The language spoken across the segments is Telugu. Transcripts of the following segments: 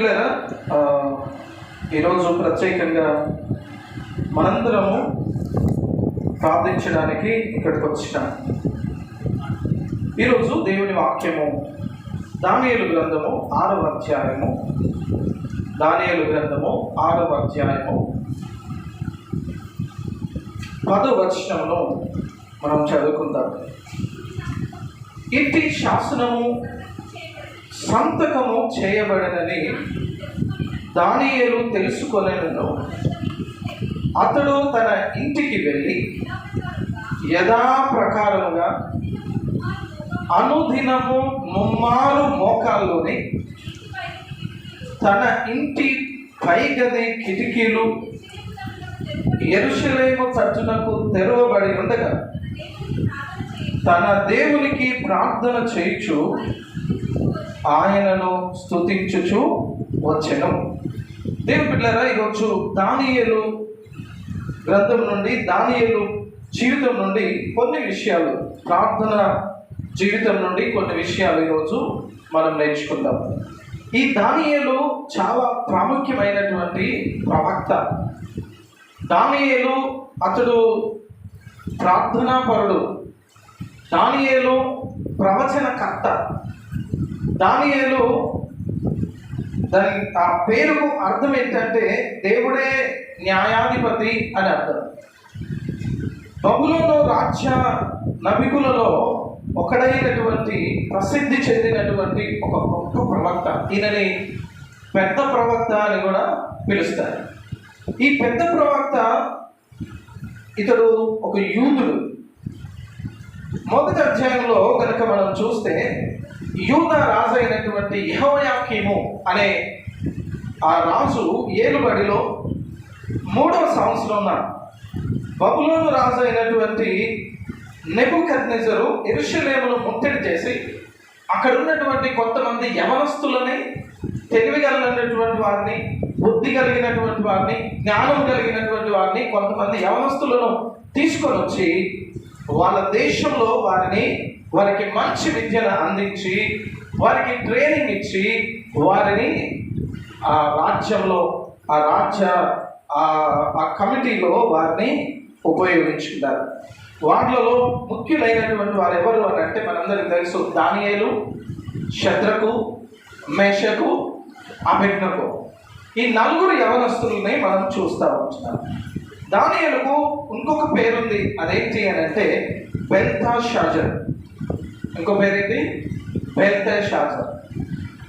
బిడ్డలారా, ఈరోజు ప్రత్యేకంగా మనందరము ప్రార్థించడానికి ఇక్కడికి వచ్చినాం. ఈరోజు దేవుని వాక్యము దానియేలు గ్రంథము 6వ అధ్యాయము, దానియేలు గ్రంథము 6వ అధ్యాయము 10వ వచనమును మనం చదువుకుందాం. ఇంటి శాసనము సంతకము చేయబడినని దానియేలు తెలుసుకొనెను. అతడు తన ఇంటికి వెళ్ళి యథాప్రకారముగా అనుదినము ముమ్మారు మోకాల్లోని తన ఇంటి పైగది కిటికీలు యెరూషలేము తట్టునకు తెరవబడి ఉండగా తన దేవునికి ప్రార్థన చేయుచు ఆయనను స్తుతించుచు వచ్చెను. దేవుని బిడ్డలారా, ఈరోజు దానియేలు గ్రంథం నుండి, దానియేలు జీవితం నుండి కొన్ని విషయాలు, ప్రార్థన జీవితం నుండి కొన్ని విషయాలు ఈరోజు మనం నేర్చుకుందాం. ఈ దానియేలు చాలా ప్రాముఖ్యమైనటువంటి ప్రవక్త. దానియేలు అతడు ప్రార్థనాపరుడు. దానియేలు ప్రవచనకర్త. దానియేలు ఆ పేరుకు అర్థం ఏంటంటే దేవుడే న్యాయాధిపతి అని అర్థం. బబులోను రాజ్య నబికులలో ఒకడైనటువంటి ప్రసిద్ధి చెందినటువంటి ఒక గొప్ప ప్రవక్త. ఈయనని పెద్ద ప్రవక్త అని కూడా పిలుస్తారు. ఈ పెద్ద ప్రవక్త ఇతడు ఒక యూదుడు. మొదటి అధ్యాయంలో కనుక మనం చూస్తే యూదా రాజు అయినటువంటి యెహోయాకీము అనే ఆ రాజు ఏలుబడిలో 3వ సంవత్సరంలో బబులోను రాజు అయినటువంటి నెబుకద్నెజరు యెరూషలేమును ముట్టడి చేసి అక్కడ ఉన్నటువంటి కొంతమంది యవనస్తులని, తెలివి కలిగినటువంటి వారిని, బుద్ధి కలిగినటువంటి వారిని, జ్ఞానం కలిగినటువంటి వారిని, కొంతమంది యవనస్తులను తీసుకొని వచ్చి వాళ్ళ దేశంలో వారికి మంచి విద్యను అందించి, వారికి ట్రైనింగ్ ఇచ్చి, వారిని ఆ రాజ్యంలో, ఆ కమిటీలో వారిని ఉపయోగించుకున్నారు. వాటిలో ముఖ్యులైనటువంటి వారు ఎవరు అని అంటే మనందరికీ తెలుసు. దానియేలు, శద్రకు, మేషకు, అబేద్నెగో. ఈ 4 యవనస్తుల్ని మనం చూస్తూ ఉంటున్నాం. దానియేలుకు ఇంకొక పేరుంది. అదేంటి అని అంటే బెల్తెషాజర్. ఇంకో పేరేంటి? బెల్తెషాజర్.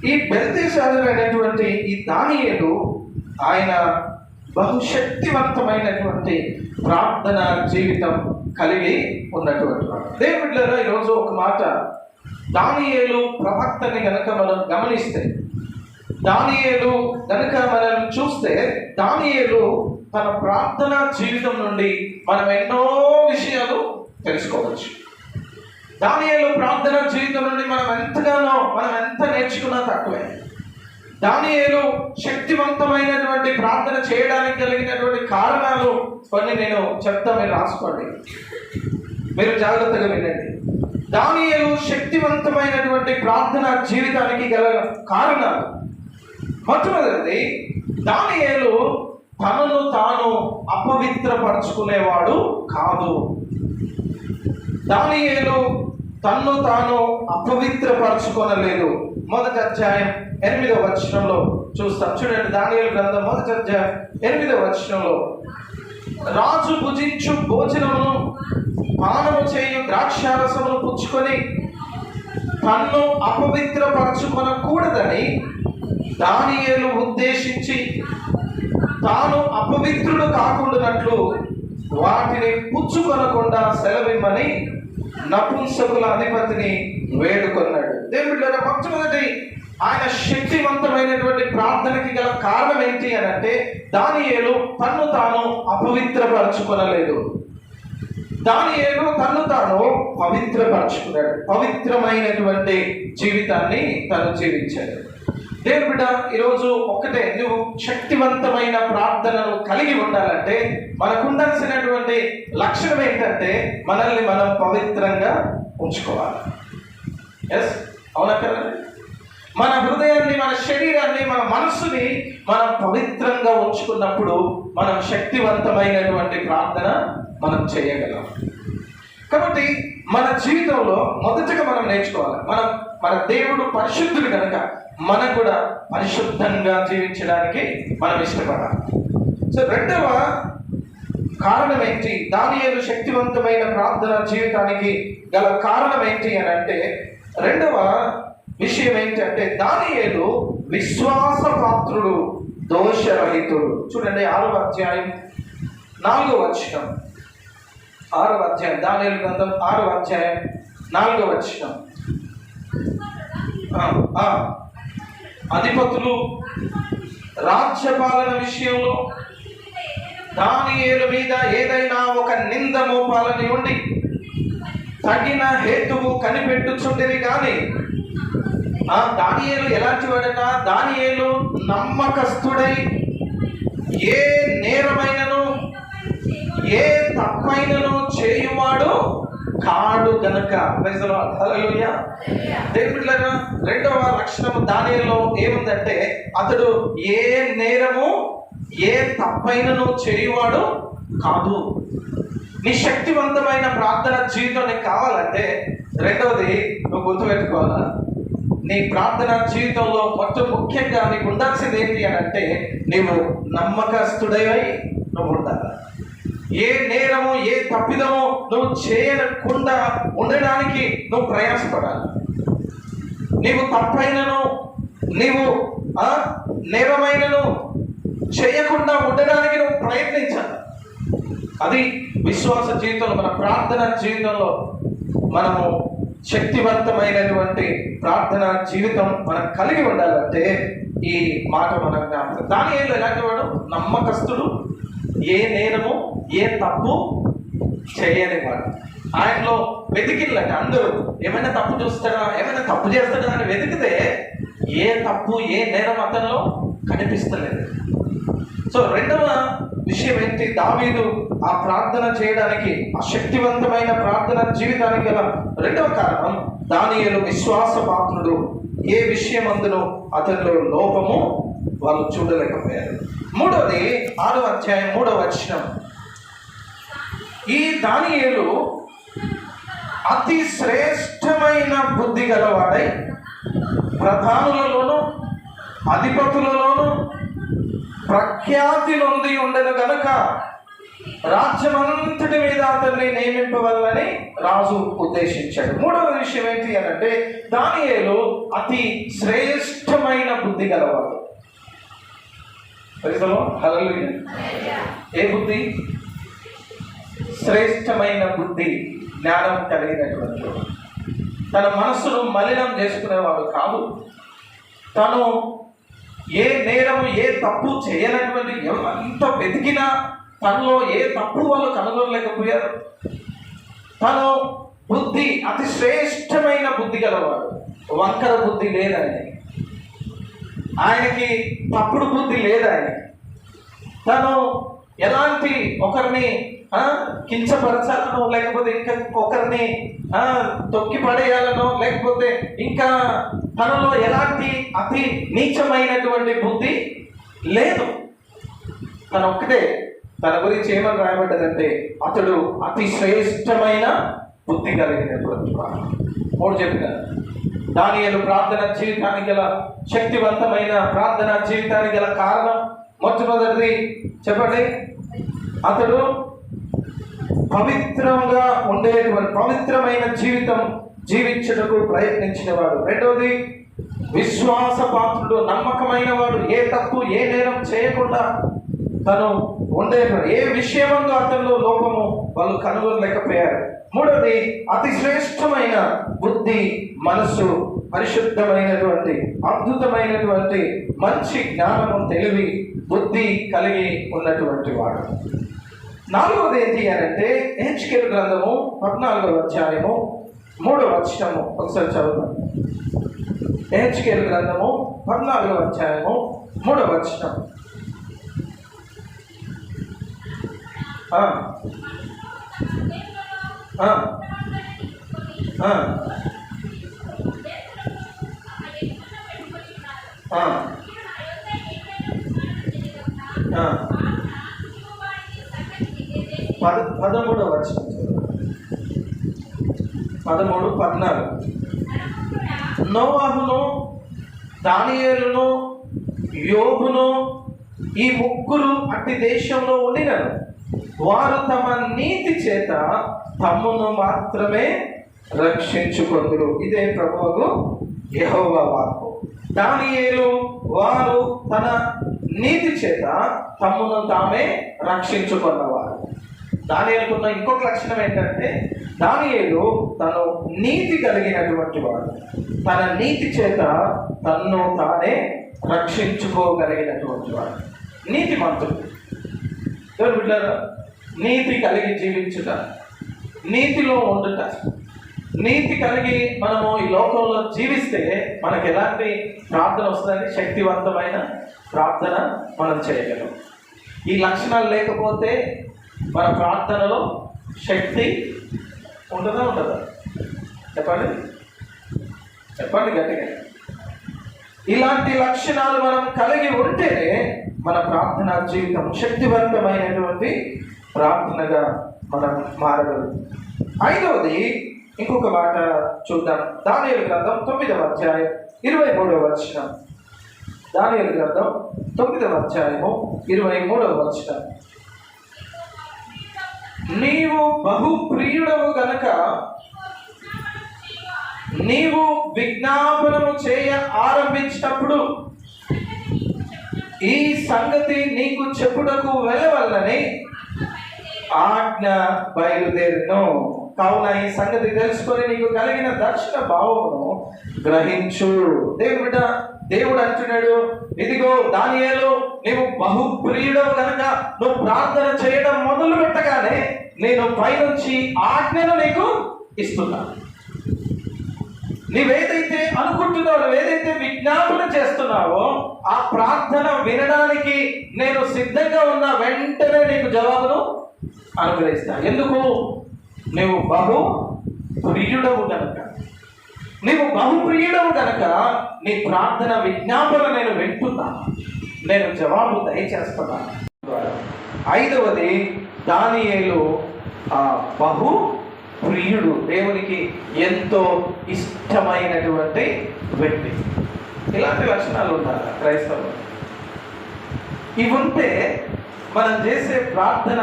ఈ బెల్తెషాజర్ అనేటువంటి ఈ దానియేలు ఆయన బహుశక్తివంతమైనటువంటి ప్రార్థన జీవితం కలిగి ఉన్నటువంటి వాడు. దేవుని బిడ్డలారా, ఈరోజు ఒక మాట, దానియేలు ప్రవక్తని గనక మనం గమనిస్తే, దానియేలు గనక మనం చూస్తే, దానియేలు తన ప్రార్థన జీవితం నుండి మనం ఎన్నో విషయాలు తెలుసుకోవచ్చు. దానియేలు ప్రార్థన జీవితం నుండి మనం ఎంత నేర్చుకున్నా తక్కువే. దానియేలు శక్తివంతమైనటువంటి ప్రార్థన చేయడానికి కలిగినటువంటి కారణాలు కొన్ని నేను చెప్తా, మీరు రాసుకోండి, మీరు జాగ్రత్తగా వినండి. దానియేలు శక్తివంతమైనటువంటి ప్రార్థన జీవితానికి గల కారణాలు: మొట్టమొదటిది, దానియేలు తనను తాను అపవిత్రపరచుకునేవాడు కాదు. దానియేలు తన్ను తాను అపవిత్రపరచుకోనలేదు. మొదటి అధ్యాయం 8వ వచనంలో చూస్తాం. చూడండి, దానియేలు గ్రంథం మొదటి అధ్యాయం 8వ వచనంలో, రాజు భుజించు భోజనమును పానము చేయు ద్రాక్షారసమును పుచ్చుకొని తన్ను అపవిత్రపరచుకొనకూడదని దానియేలు ఉద్దేశించి తాను అపవిత్రుడు కాకుండానట్లు వాటిని పుచ్చుకొనకుండా సెలవిమ్మని నపుంసకుల అధిపతిని వేడుకొన్నాడు. దేవుళ్ళ మొట్టమొదటి ఆయన శక్తివంతమైనటువంటి ప్రార్థనకి గల కారణం ఏంటి అని అంటే దానియేలు తన్ను తాను అపవిత్రపరచుకొనలేదు. దానియేలు తన్ను తాను పవిత్రపరచుకున్నాడు. పవిత్రమైనటువంటి జీవితాన్ని తను జీవించాడు. దేవుని బిడ్డ, ఈరోజు ఒక్కటే, నువ్వు శక్తివంతమైన ప్రార్థనను కలిగి ఉండాలంటే మనకు ఉండాల్సినటువంటి లక్షణం ఏంటంటే మనల్ని మనం పవిత్రంగా ఉంచుకోవాలి. ఎస్, అవునా కదా? మన హృదయాన్ని, మన శరీరాన్ని, మన మనస్సుని మనం పవిత్రంగా ఉంచుకున్నప్పుడు మనం శక్తివంతమైనటువంటి ప్రార్థన మనం చేయగలం. కాబట్టి మన జీవితంలో మొదటగా మనం నేర్చుకోవాలి, మన దేవుడు పరిశుద్ధుడు కనుక మనం కూడా పరిశుద్ధంగా జీవించడానికి మనం ఇష్టపడాలి. సో రెండవ కారణం ఏంటి, దానియేలు శక్తివంతమైన ప్రార్థన జీవితానికి గల కారణం ఏంటి అని అంటే, రెండవ విషయం ఏంటంటే దానియేలు విశ్వాసపాత్రుడు, దోషరహితుడు. చూడండి 6వ అధ్యాయం 4వ వచనం. 6వ అధ్యాయం దానియేలు గ్రంథం 6వ అధ్యాయం 4వ వచనం. అధిపతులు రాజ్యపాలన విషయంలో దానియేలు మీద ఏదైనా ఒక నింద మోపాలని ఉండి తగిన హేతువు కనిపెట్టుచుండేవి. కానీ దానియేలు ఎలాంటి వాడట, దానియేలు నమ్మకస్తుడై ఏ నేరమైనను ఏ తప్పైనను చేయువాడు కాడు గనుక. హల్లెలూయా. దేవుడిలారా రెండవ లక్షణము దానియేలులో ఏముందంటే, అతడు ఏ నేరము ఏ తప్పైనను చేయువాడు కాదు. నీ శక్తివంతమైన ప్రార్థన జీవితం నీకు కావాలంటే రెండవది నువ్వు గుర్తుపెట్టుకోవాలా, నీ ప్రార్థన జీవితంలో మొత్తం ముఖ్యంగా నీకు ఉండాల్సింది ఏంటి అని అంటే, నీవు నమ్మకస్తుడై నువ్వు ఉండాలి. ఏ నేరము ఏ తప్పిదము నువ్వు చేయకుండా ఉండడానికి నువ్వు ప్రయాసపడాలి. నీవు తప్పైనను నీవు నేరమైనను చేయకుండా ఉండడానికి నువ్వు ప్రయత్నించాలి. అది విశ్వాస జీవితంలో, మన ప్రార్థన జీవితంలో మనము శక్తివంతమైనటువంటి ప్రార్థన జీవితం మనం కలిగి ఉండాలంటే ఈ మాట మనం జ్ఞాపకం. దానియేలు ఎలాంటి వాడు, నమ్మకస్తుడు, ఏ నేరము ఏ తప్పు చేయని వాడు. ఆయనలో వెతికిళ్ళంటే అందరూ ఏమైనా తప్పు చూస్తాడా, ఏమైనా తప్పు చేస్తాడా అని వెతికితే ఏ తప్పు ఏ నేరం అతనిలో కనిపిస్తలేదు. సో రెండవ విషయం ఏంటి, దావీదు ఆ ప్రార్థన చేయడానికి, ఆ శక్తివంతమైన ప్రార్థన జీవితానికి గల రెండవ కారణం, దానియేలు విశ్వాసపాత్రుడు. ఏ విషయం అందులో అతనిలో లోపము వాళ్ళు చూడలేకపోయారు. మూడవది 6వ అధ్యాయం 3వ వచనం. ఈ దానియేలు అతి శ్రేష్టమైన బుద్ధి గలవాడై ప్రధానులలోను అధిపతులలోను ప్రఖ్యాతి నొంది ఉండను గనుక రాజ్యమంతటి మీద అతన్ని నియమింపవలని రాజు ఉద్దేశించాడు. మూడవ విషయం ఏంటి అని అంటే, దానియేలు అతి శ్రేష్టమైన బుద్ధి గలవాడు. హల్లెలూయా. ఏ బుద్ధి? శ్రేష్టమైన బుద్ధి, జ్ఞానం కలిగినటువంటి. తన మనస్సును మలినం చేసుకునేవాడు కాదు. తను ఏ నేరము ఏ తప్పు చేయనటువంటి, ఎంత వెతికినా తనలో ఏ తప్పు వాళ్ళు కనుగొనలేకపోయారు. తను బుద్ధి అతి శ్రేష్టమైన బుద్ధి గలవాడు. వంకర బుద్ధి లేదని ఆయనకి, తప్పుడు బుద్ధి లేదు ఆయనకి. తను ఎలాంటి ఒకరిని కించపరచాలనో, లేకపోతే ఇంకా ఒకరిని తొక్కి పడేయాలనో, లేకపోతే ఇంకా తనలో ఎలాంటి అతి నీచమైనటువంటి బుద్ధి లేదు. తన ఒక్కటే, తన గురించి ఏమని రాయబడ్డదంటే, అతడు అతి శ్రేష్టమైన బుద్ధి కలిగినటువంటి వాడు. 3 చెప్పినారు. దానియేలు ప్రార్థన జీవితానికి గల శక్తివంతమైన ప్రార్థన జీవితానికి గల కారణం, మొట్టమొదటిది చెప్పండి, అతడు పవిత్రంగా ఉండేటువంటి పవిత్రమైన జీవితం జీవించుటకు ప్రయత్నించిన వాడు. రెండవది విశ్వాసపాత్రుడు, నమ్మకమైన వాడు, ఏ తప్పు ఏ నేరం చేయకుండా తను ఉండేటువంటి, ఏ విషయమందు అతనిలో లోపము వాళ్ళు కనుగొనలేకపోయారు. మూడవది అతి శ్రేష్టమైన బుద్ధి, మనస్సు, పరిశుద్ధమైనటువంటి అద్భుతమైనటువంటి మంచి జ్ఞానము, తెలివి, బుద్ధి కలిగి ఉన్నటువంటి వాడు. నాలుగవది ఏంటి అంటే, హెచ్కేలు గ్రంథము 14వ అధ్యాయము 3వ వచనము. ఒకసారి చదువుతాం. హెచ్కేలు గ్రంథము 14వ అధ్యాయము 3వ వచనం. ఆ, ఆ. 13వ వచనం 13, 14. నోవాహును, దానియేలును, యోబును ఈ ముగ్గురు అట్టి దేశంలో ఉండినను వారు తమ నీతి చేత తమ్మును మాత్రమే రక్షించుకొందురు. ఇదే ప్రభువు యెహోవా వాక్కు. దానియేలు వారు తన నీతి చేత తమ్మును తామే రక్షించుకున్నవారు. దానియేలుకున్న ఇంకొక లక్షణం ఏంటంటే దానియేలు తను నీతి కలిగినటువంటి వాడు. తన నీతి చేత తన్ను తానే రక్షించుకోగలిగినటువంటి వాడు. నీతిమంతుడు. ఎవరు బిడ్డారా? నీతి కలిగి జీవించుట, నీతిలో ఉండుట, నీతి కలిగి మనము ఈ లోకంలో జీవిస్తే మనకు ఎలాంటి ప్రార్థన వస్తుందని? శక్తివంతమైన ప్రార్థన మనం చేయగలం. ఈ లక్షణాలు లేకపోతే మన ప్రార్థనలో శక్తి ఉంటుందా ఉండదా? చెప్పండి చెప్పండి గట్టిగా. ఇలాంటి లక్షణాలు మనం కలిగి ఉంటేనే మన ప్రార్థనా జీవితం శక్తివంతమైనటువంటి ప్రార్థనగా మనం మారగలం. 5వది ఇంకొక మాట చూద్దాం. దానియేలు గ్రంథం 9వ అధ్యాయం 23వ వచనం. దానియేలు గ్రంథం 9వ అధ్యాయము 23వ వచనం. నీవు బహుప్రియుడవు గనక నీవు విజ్ఞాపనము చేయ ఆరంభించినప్పుడు ఈ సంగతి నీకు చెప్పుటకు వెళ్ళవల్లని ఆజ్ఞ బయలుదేరును. కావున ఈ సంగతి తెలుసుకొని నీకు కలిగిన దర్శన భావమును గ్రహించు. దేవుడు అంటున్నాడు, ఇదిగో దానియేలు, నీవు బహుప్రియుడవు కనుక నువ్వు ప్రార్థన చేయడం మొదలు పెట్టగానే నేను పైనుంచి ఆజ్ఞను నీకు ఇస్తున్నాను. నీవేదైతే అనుకుంటున్నావో, నువ్వేదైతే విజ్ఞాపన చేస్తున్నావో ఆ ప్రార్థన వినడానికి నేను సిద్ధంగా ఉన్న వెంటనే నీకు జవాబును అనుగ్రహిస్తాను. ఎందుకు? నువ్వు బహు ప్రియుడవు కనుక. నీవు బహుప్రియుడవు కనుక నీ ప్రార్థన విజ్ఞాపన నేను వింటున్నాను, నేను జవాబు దయచేస్తున్నాను. 5వది దానియేలు బహు ప్రియుడు, దేవునికి ఎంతో ఇష్టమైనటువంటి వ్యక్తి. ఇలాంటి లక్షణాలు ఉండాలి క్రైస్తవులు. ఇవి ఉంటే మనం చేసే ప్రార్థన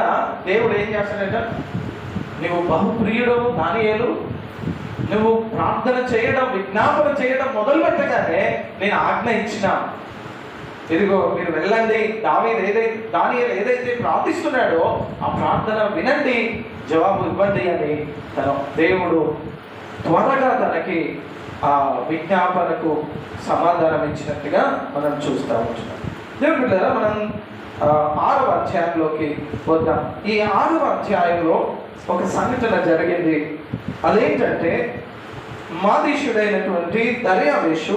దేవుడు ఏం చేస్తాడంట? నువ్వు బహుప్రియుడు దానియేలు, నువ్వు ప్రార్థన చేయడం, విజ్ఞాపన చేయడం మొదలు పెట్టగానే నేను ఆజ్ఞ ఇచ్చిన, ఇదిగో మీరు వెళ్ళండి, దానియేలు ఏదైతే ప్రార్థిస్తున్నాడో ఆ ప్రార్థన వినండి, జవాబు ఇవ్వండి అని దేవుడు త్వరగా తనకి ఆ విజ్ఞాపనకు సమాధానం ఇచ్చినట్టుగా మనం చూస్తూ ఉంటున్నాం. దేవుడి బిడ్డలారా, మనం 6వ అధ్యాయంలోకి వద్దాం. ఈ 6వ అధ్యాయంలో ఒక సంఘటన జరిగింది. అదేంటంటే మాదీషుడైనటువంటి దర్యావేషు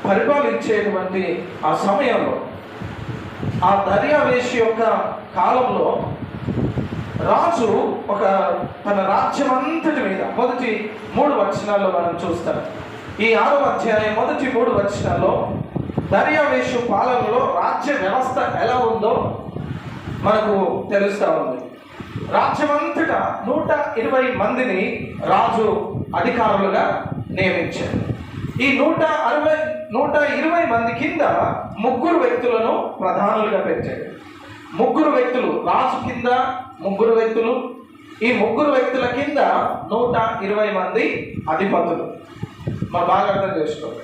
పరిపాలించేటువంటి ఆ సమయంలో, ఆ దర్యావేషు యొక్క కాలంలో రాజు తన రాజ్యం అంతటి మీద మొదటి 3 వచనాల్లో మనం చూస్తాం. ఈ 6వ అధ్యాయం మొదటి 3 వచనాల్లో దర్యావేషు పాలనలో రాజ్య వ్యవస్థ ఎలా ఉందో మనకు తెలుస్తూ ఉంది. రాజ్యమంతటా 120 మందిని రాజు అధికారులుగా నియమించారు. ఈ 120 మంది కింద 3 వ్యక్తులను ప్రధానులుగా పెట్టాడు. 3 వ్యక్తులు రాజు కింద, 3 వ్యక్తులు, ఈ 3 వ్యక్తుల కింద 120 మంది అధిపతులు. మా బాగా అర్థం చేసుకోండి.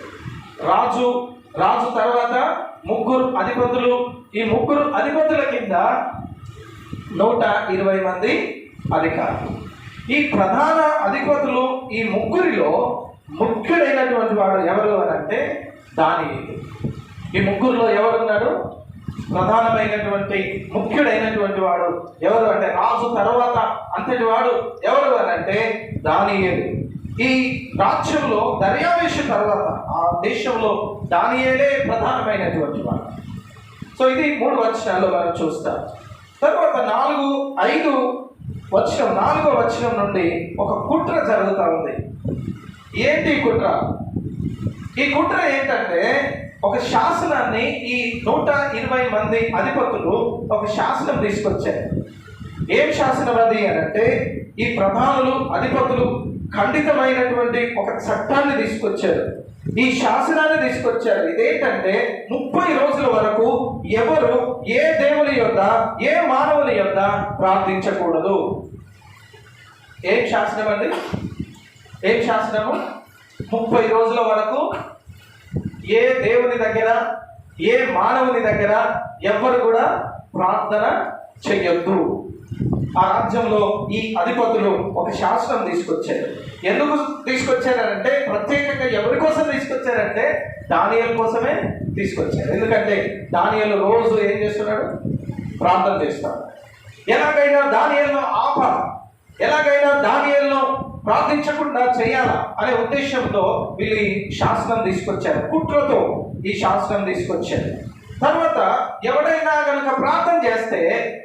రాజు తర్వాత 3 అధిపతులు, ఈ 3 అధిపతుల కింద 120 మంది అధికారులు. ఈ ప్రధాన అధిపతులు ఈ 3లో ముఖ్యుడైనటువంటి వాడు ఎవరు అని అంటే దానియేలు. ఈ 3లో ఎవరున్నాడు? ప్రధానమైనటువంటి ముఖ్యుడైనటువంటి వాడు ఎవరు అంటే రాజు తర్వాత అంతటి వాడు ఎవరు అని అంటే దానియేలు. ఈ రాజ్యంలో దర్యావేషు తర్వాత ఆ దేశంలో దానియేలే ప్రధానమైనటువంటి వాడు. సో ఇది 3 వచనాల్లో మనం చూస్తాం. తర్వాత 4-5 వచనం, 4వ వచనం నుండి ఒక కుట్ర జరుగుతూ ఉంది. ఏంటి కుట్ర? ఈ కుట్ర ఏంటంటే ఒక శాసనాన్ని ఈ 120 మంది అధిపతులు ఒక శాసనం తీసుకొచ్చారు. ఏం శాసనం అది అంటే, ఈ ప్రధానులు అధిపతులు ఖండితమైనటువంటి ఒక చట్టాన్ని తీసుకొచ్చారు. ఈ శాసనాన్ని తీసుకొచ్చారు. ఇదేంటంటే 30 రోజుల వరకు ఎవరు ఏ దేవుని యొద్ద ఏ మానవుని యొద్ద ప్రార్థించకూడదు. ఏం శాసనం అండి? ఏం శాసనము? 30 రోజుల వరకు ఏ దేవుని దగ్గర ఏ మానవుని దగ్గర ఎవరు కూడా ప్రార్థన చెయ్యొద్దు. ఆ రాజ్యంలో ఈ అధిపతులు ఒక శాసనం తీసుకొచ్చారు. ఎందుకు తీసుకొచ్చారంటే, ప్రత్యేకంగా ఎవరి కోసం తీసుకొచ్చారంటే దానియేలు కోసమే తీసుకొచ్చారు. ఎందుకంటే దానియేలు రోజు ఏం చేస్తున్నాడు? ప్రార్థన చేస్తాడు. ఎలాగైనా దానియేలును ఆపాలి, ఎలాగైనా దానియేలును ప్రార్థించకుండా చేయాలా అనే ఉద్దేశంతో వీళ్ళు ఈ శాసనం తీసుకొచ్చారు. కుట్రతో ఈ శాసనం తీసుకొచ్చారు. తర్వాత ఎవడైనా కనుక ప్రార్థన చేస్తే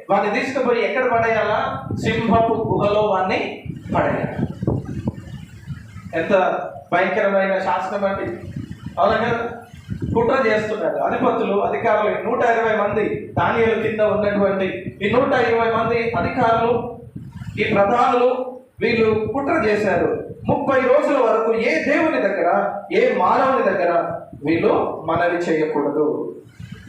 వాడిని తీసుకుపోయి ఎక్కడ పడేయాలా? సింహపు గుహలో వాడిని పడేయాలి. ఎంత భయంకరమైన శాసనం అండి! అవునా కదా? కుట్ర చేస్తున్నారు అధిపతులు, అధికారులు. 120 మంది దానియేలు కింద ఉన్నటువంటి ఈ 120 మంది అధికారులు, ఈ ప్రధానులు, వీళ్ళు కుట్ర చేశారు. 30 రోజుల వరకు ఏ దేవుని దగ్గర ఏ మానవుని దగ్గర వీళ్ళు మనవి చేయకూడదు.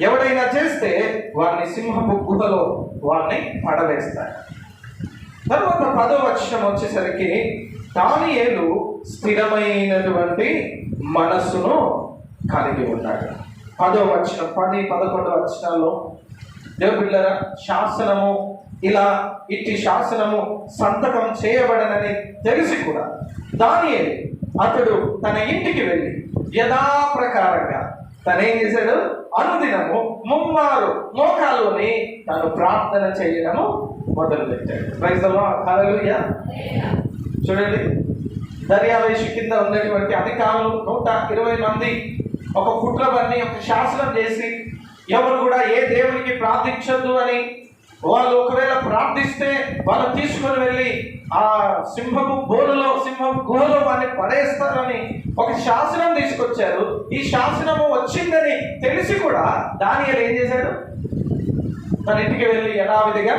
ఎవడైనా చేస్తే వారిని సింహపు గుహలో వారిని పడవేస్తారు. తర్వాత 10వ వచనం వచ్చేసరికి, దానియేలు స్థిరమైనటువంటి మనస్సును కలిగి ఉన్నాడు. 10వ వచనం, 10, 11 వచనాల్లో దేవుళ్ళారా, శాసనము ఇలా ఇట్టి శాసనము సంతకం చేయబడనని తెలిసి కూడా దానియేలు అతడు తన ఇంటికి వెళ్ళి యథాప్రకారంగా తనేం చేశాడు? అనుదినము 3 మోకాలుని తను ప్రార్థన చేయడము మొదలుపెట్టాడు. ప్రైజ్ ది లార్డ్, హల్లెలూయా. చూడండి, దర్యావేషు కింద ఉన్నటువంటి అధికారులు 120 మంది ఒక కుట్ర పన్ని ఒక శాసనం చేసి ఎవరు కూడా ఏ దేవునికి ప్రార్థించొద్దు అని, వాళ్ళు ఒకవేళ ప్రార్థిస్తే వాళ్ళు తీసుకొని వెళ్ళి ఆ సింహపు గుహలో వాడిని పడేస్తారని ఒక శాసనం తీసుకొచ్చారు. ఈ శాసనము వచ్చిందని తెలిసి కూడా దానియేలు ఏం చేశాడు? తన ఇంటికి వెళ్ళి యథావిధిగా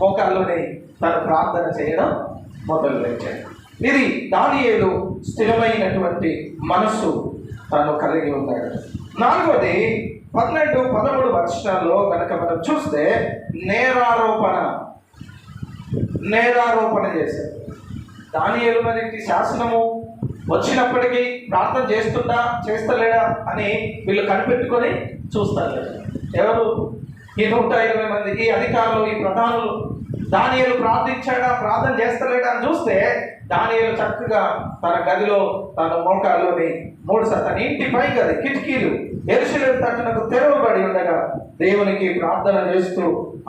మోకాల్లోని తను ప్రార్థన చేయడం మొదలుపెట్టాడు. ఇది దానియేలు స్థిరమైనటువంటి మనస్సు తను కలిగి ఉన్నాడు. 4వది 12, 13 వచనాల్లో కనుక మనం చూస్తే నేరారోపణ చేశారు. దానియేలు మనకి శాసనము వచ్చినప్పటికీ ప్రార్థన చేస్తలేడా అని వీళ్ళు కనిపెట్టుకొని చూస్తారు. ఎవరు? ఈ 120 మంది ఈ అధికారులు, ఈ ప్రధానులు. దానియేలు ప్రార్థన చేస్తలేడా అని చూస్తే దానియేలు చక్కగా తన గదిలో తన మోకాల్లోని 3 తన ఇంటిపై గది కిటికీలు యెరూషలేము తట్టునకు తెరవబడి ఉండగా దేవునికి ప్రార్థన చేస్తూ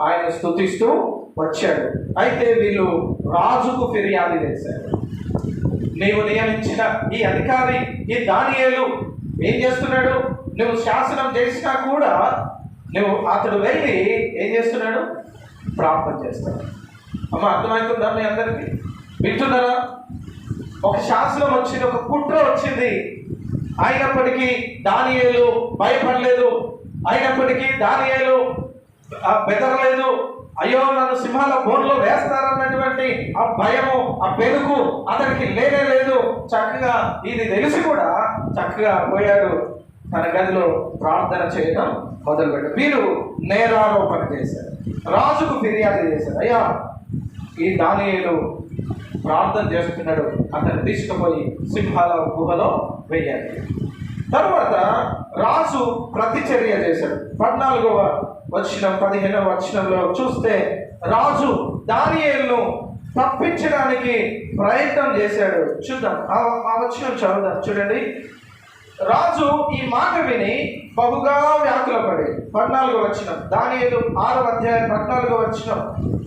ఆయన స్తుతిస్తూ వచ్చాడు. అయితే వీళ్ళు రాజుకు ఫిర్యాదు చేశారు. నీవు నియమించిన ఈ అధికారి ఈ దానియేలు ఏం చేస్తున్నాడు? నువ్వు శాసనం చేసినా కూడా అతడు వెళ్ళి ఏం చేస్తున్నాడు? ప్రార్థన చేస్తాడు. అమ్మ, అర్థమవుతుందా మీ అందరికీ? వింటున్నారా? ఒక శాసనం వచ్చింది, ఒక కుట్ర వచ్చింది. అయినప్పటికీ దానియేలు భయపడలేదు. అయినప్పటికీ దానియేలు బెదరలేదు. అయ్యో, నన్ను సింహాల బోన్లో వేస్తారన్నటువంటి ఆ భయము, ఆ పెనుకు అతనికి లేనే లేదు. చక్కగా ఇది తెలిసి కూడా చక్కగా పోయాడు, తన గదిలో ప్రార్థన చేయడం మొదలుపెట్టాడు. వీరు నేరారోపణ చేశారు, రాజుకు ఫిర్యాదు చేశారు. అయ్యా, ఈ దానియేలు ప్రార్థన చేస్తున్నాడు, అతను తీసుకుపోయి సింహాల గుహలో వేయాలి. తర్వాత రాజు ప్రతిచర్య చేశాడు. 14వ వచనం 15వ వచనంలో చూస్తే రాజు దానియేలును తప్పించడానికి ప్రయత్నం చేశాడు. చూద్దాం, ఆ వచనం చదువుదాం. చూడండి, రాజు ఈ మాట విని బహుగా వ్యాకులపడి. 14వ వచనం, దానియేలు 6వ అధ్యాయం 14వ వచనం.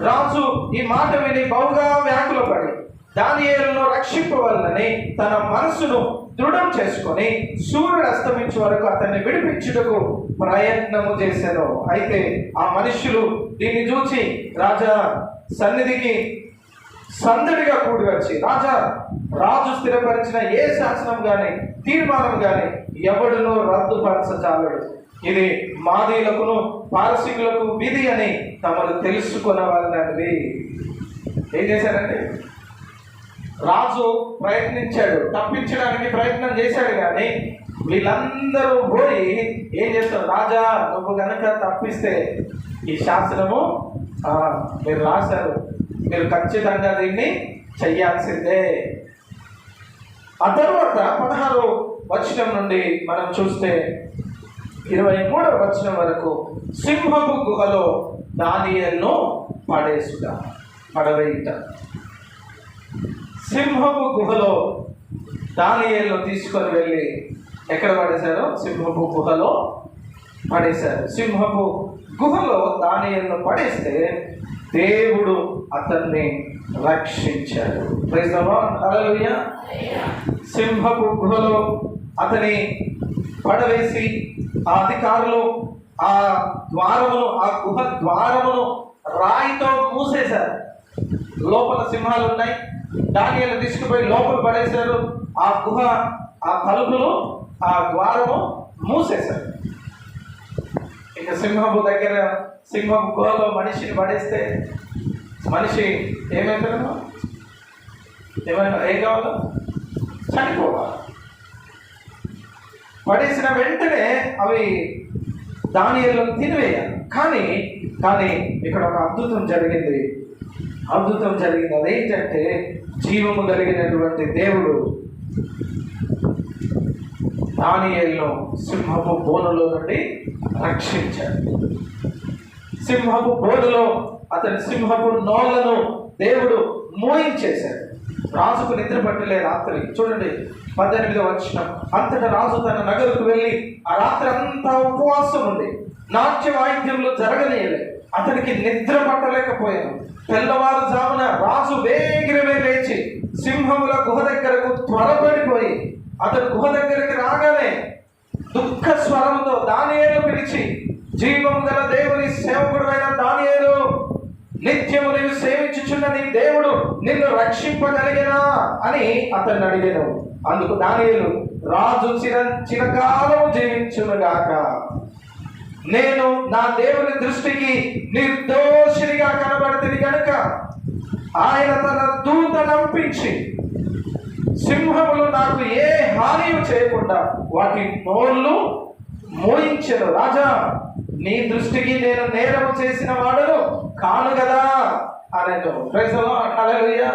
రాజు ఈ మాట విని బహుగా వ్యాకులపడి దానియేలును రక్షింపవలనని తన మనసును దృఢం చేసుకొని సూర్యుడు అస్తమించే వరకు అతన్ని విడిపించుటకు ప్రయత్నము చేశారు. అయితే ఆ మనుష్యులు దీన్ని చూచి రాజా సన్నిధికి సందడిగా కూడి వచ్చి, రాజా రాజు స్థిరపరిచిన ఏ శాసనం గాని తీర్మానం గాని ఎవడును రద్దుపరచజాలడు. ఇది మాదీయులకును పారసీకులకు విధి అని తమను తెలుసుకొనవలనది. ఏం చేశారంటే, రాజు ప్రయత్నించాడు, తప్పించడానికి ప్రయత్నం చేశాడు, కానీ వీళ్ళందరూ పోయి ఏం చేస్తారు, రాజా నువ్వు కనుక తప్పిస్తే ఈ శాసనము మీరు రాశారు, మీరు ఖచ్చితంగా దీన్ని చెయ్యాల్సిందే. ఆ తర్వాత 16వ వచనం నుండి మనం చూస్తే 23వ వచనం వరకు, సింహపు గుహలో దానియేలును పడవేయుట. సింహపు గుహలో దానియేలును తీసుకొని వెళ్ళి ఎక్కడ పడేశారు? సింహపు గుహలో పడేశారు. సింహపు గుహలో దానియేలును పడేస్తే దేవుడు అతన్ని రక్షించాడు. ప్రైజ్ ది లార్డ్, హల్లెలూయా. సింహపు గుహలో అతని పడవేసి ఆ అధికారులు ఆ గుహ ద్వారమును రాయితో మూసేశారు. లోపల సింహాలు ఉన్నాయి, దానియేలు తీసుకుపోయి లోపల పడేశారు. ఆ గుహ, ఆ తలుపులు, ఆ ద్వారము మూసేశారు. ఇక సింహపు గుహలో మనిషిని పడేస్తే మనిషి ఏమైపోయాడు? ఏం కావాలో చనిపోవాలి. పడేసిన వెంటనే అవి దానియేలును తినివేయాలి. కానీ ఇక్కడ ఒక అద్భుతం జరిగింది. అదేంటంటే, జీవము కలిగినటువంటి దేవుడు దానియేలును సింహపు బోనులో నుండి రక్షించాడు. సింహపు బోనులో అతని సింహపు నోళ్లను దేవుడు మోయించేశాడు. రాజుకు నిద్ర పట్టలే రాత్రి. చూడండి 18వ వచనం, అంతటా రాజు తన నగరుకు వెళ్ళి ఆ రాత్రి అంతా ఉపవాసం ఉండి నాట్య వాయిద్యములు జరగనీయలే. అతనికి నిద్ర పట్టలేకపోయాను. తెల్లవారుజామున రాజు వేగిరమే లేచి సింహముల గుహ దగ్గరకు త్వరపడిపోయి అతను గుహ దగ్గరికి రాగానే దుఃఖ స్వరంతో దానియేలు పిలిచి, జీవము గల దేవుని సేవకుడైన దానియేలు, నిత్యము నీవు సేవించుచున్న నీ దేవుడు నిన్ను రక్షింపగలిగినా అని అతన్ని అడిగాను. అందుకు దానియేలు, రాజు చిరకాలం జీవించునుగాక. నేను నా దేవుని దృష్టికి నిర్దోషినిగా కనబడుతుంది కనుక ఆయన తన దూతనంపించి సింహములు నాకు ఏ హాని చేయకుండా వాటి నోళ్ళు మోయించెను. రాజా, నీ దృష్టికి నేను నేరము చేసిన వాడను కాను కదా అనేను. ప్రైజ్ ది లార్డ్, హల్లెలూయా.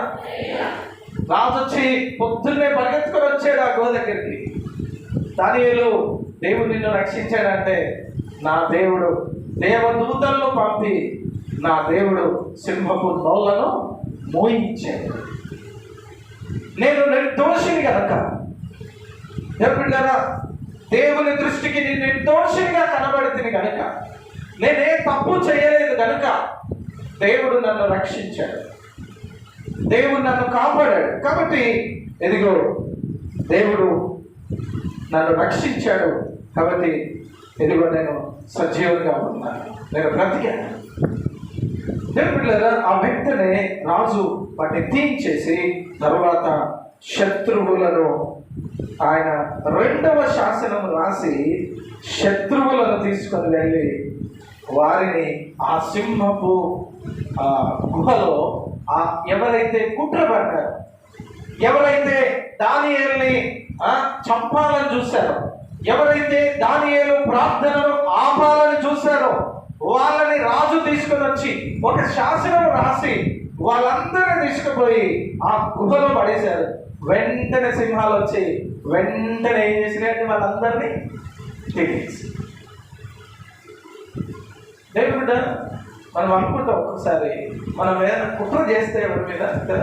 రాజు వచ్చి పొద్దున్నే పరిగెత్తుకొని వచ్చాడు ఆ గుహ దగ్గరికి. దానియేలు, దేవుడు నిన్ను రక్షించాడంటే నా దేవుడు దేవదూతలను పంపి నా దేవుడు సింహపు నోళ్లను మోయించాడు. నేను నిర్దోషిని కనుక, ఎప్పుడుగా దేవుని దృష్టికి నేను నిర్దోషిగా కనబడుతుంది కనుక, నేనే తప్పు చేయలేదు కనుక దేవుడు నన్ను రక్షించాడు, దేవుడు నన్ను కాపాడాడు. కాబట్టి ఎదిగో దేవుడు నన్ను రక్షించాడు కాబట్టి ఎదిగో నేను సజీవంగా ఉన్నాను, నేను బ్రతికాను. దేవుళ్ళారా, ఆ వెంటనే రాజు వాటిని తీయించేసి తర్వాత శత్రువులను ఆయన 2వ శాసనం రాసి శత్రువులను తీసుకొని వెళ్ళి వారిని ఆ సింహపు గుహలో ఎవరైతే కుట్రపడ్డారో, ఎవరైతే దానియేలుని చంపాలని చూశారో, ఎవరైతే దానియేలు ప్రార్థనను ఆపాలని చూశారో వాళ్ళని రాజు తీసుకొని వచ్చి ఒక శాసనం రాసి వాళ్ళందరినీ తీసుకుపోయి ఆ గుహలో పడేశారు. వెంటనే సింహాలు వచ్చి వెంటనే ఏం చేసినట్టు వాళ్ళందరినీ తినేసి. దేవుడు, మనం అనుకుంటాం ఒక్కొక్కసారి మనం ఏదైనా కుట్ర చేస్తే ఎవరి మీద కదా,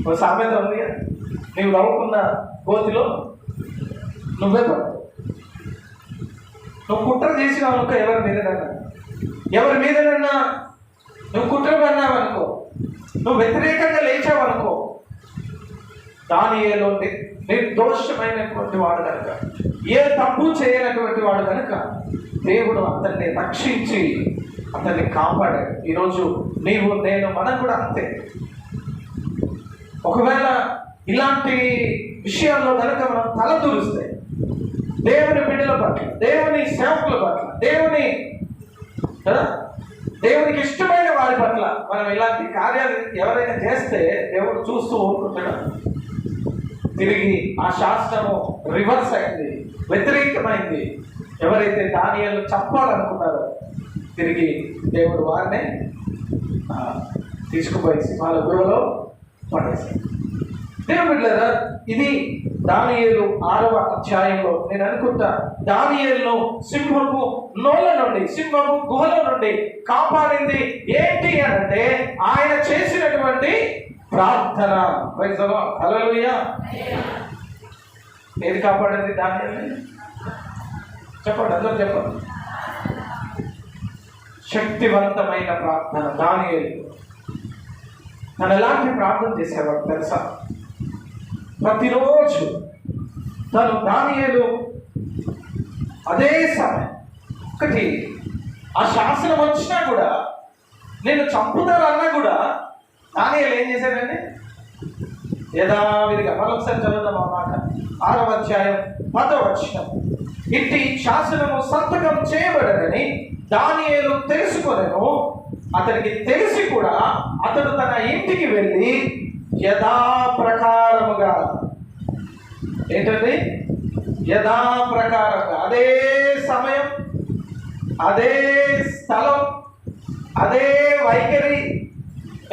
ఒక సామెత ఉంది, నీవు నవ్వుకున్న గోతిలో నువ్వే పడు. నువ్వు కుట్ర చేసినావు అనుకో, ఎవరి మీదనన్నా నువ్వు కుట్ర పడినావు అనుకో, నువ్వు వ్యతిరేకంగా లేచావు అనుకో, దానియేలు నిర్దోషమైనటువంటి వాడు కనుక, ఏ తప్పు చేయనటువంటి వాడు కనుక దేవుడు అతన్ని రక్షించి అతన్ని కాపాడాడు. ఈరోజు నీవు నేను మనం కూడా అంతే. ఒకవేళ ఇలాంటి విషయాల్లో కనుక మనం తలదూరిస్తే దేవుని బిడ్డల పట్ల, దేవుని సేవకుల పట్ల, దేవునికి ఇష్టమైన వారి పట్ల మనం ఇలాంటి కార్యాలు ఎవరైనా చేస్తే దేవుడు చూస్తూ ఊరుకుంటాడు. తిరిగి ఆ శాస్త్రము రివర్స్ అయింది, వ్యతిరేకమైంది. ఎవరైతే దానియేలును చంపాలనుకున్నారో తిరిగి దేవుడు వారిని తీసుకుపోయి సింహాల గుహలో పడేశాడు. దేవుళ్ళారా, ఇది దానియేలు 6వ అధ్యాయంలో నేను అనుకుంటా దానియేలును సింహపు నోళ్ళ నుండి, సింహపు గుహల నుండి కాపాడింది ఏంటి అంటే ఆయన చేసినటువంటి ప్రార్థన. హల్లెలూయా. ఏది కాపాడింది దానియేలుని? చెప్పండి, అందరూ చెప్పండి. శక్తివంతమైన ప్రార్థన. దానియేలు తను ఎలాంటి ప్రార్థన చేసేవాడు తెలుసా? ప్రతిరోజు తను దానియేలు అదే సమయం ఒకటి ఆ శాసనం వచ్చినా కూడా, నేను చంపుతారన్నా కూడా దానియేలు ఏం చేశాడండి? యథావిధిగా మరొకసారి చదువుదాం ఆ మాట. 6వ అధ్యాయం 10వ వచనం. ఇట్టి శాసనము సంతకం చేయబడదని దానియేలు తెలుసుకొనెను. అతనికి తెలిసి కూడా అతడు తన ఇంటికి వెళ్ళి యథాప్రకారముగా, ఏంటండి? యథాప్రకారంగా అదే సమయం, అదే స్థలం, అదే వైఖరి.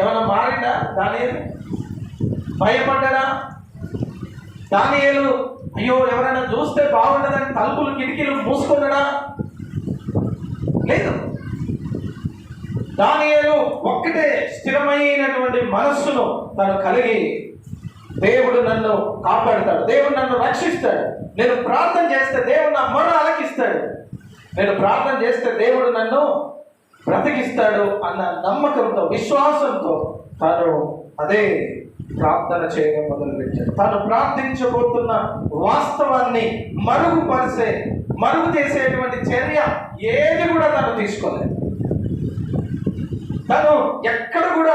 ఏమైనా మారిందా దానియేలు? భయపడ్డా దానియేలు? అయ్యో ఎవరైనా చూస్తే బాగుండదని తలుపులు కిటికీలు మూసుకున్నాడా? లేదు. దానియేలు ఒక్కటే స్థిరమైనటువంటి మనస్సును తను కలిగి, దేవుడు నన్ను కాపాడుతాడు, దేవుడు నన్ను రక్షిస్తాడు, నేను ప్రార్థన చేస్తే దేవుడు నా మొర ఆలకిస్తాడు, నేను ప్రార్థన చేస్తే దేవుడు నన్ను బ్రతికిస్తాడు అన్న నమ్మకంతో, విశ్వాసంతో తను అదే ప్రార్థన చేయడం మొదలుపెట్టాడు. తాను ప్రార్థించబోతున్న వాస్తవాన్ని మరుగు చేసేటువంటి చర్య ఏది కూడా తను తీసుకోలేదు. తను ఎక్కడ కూడా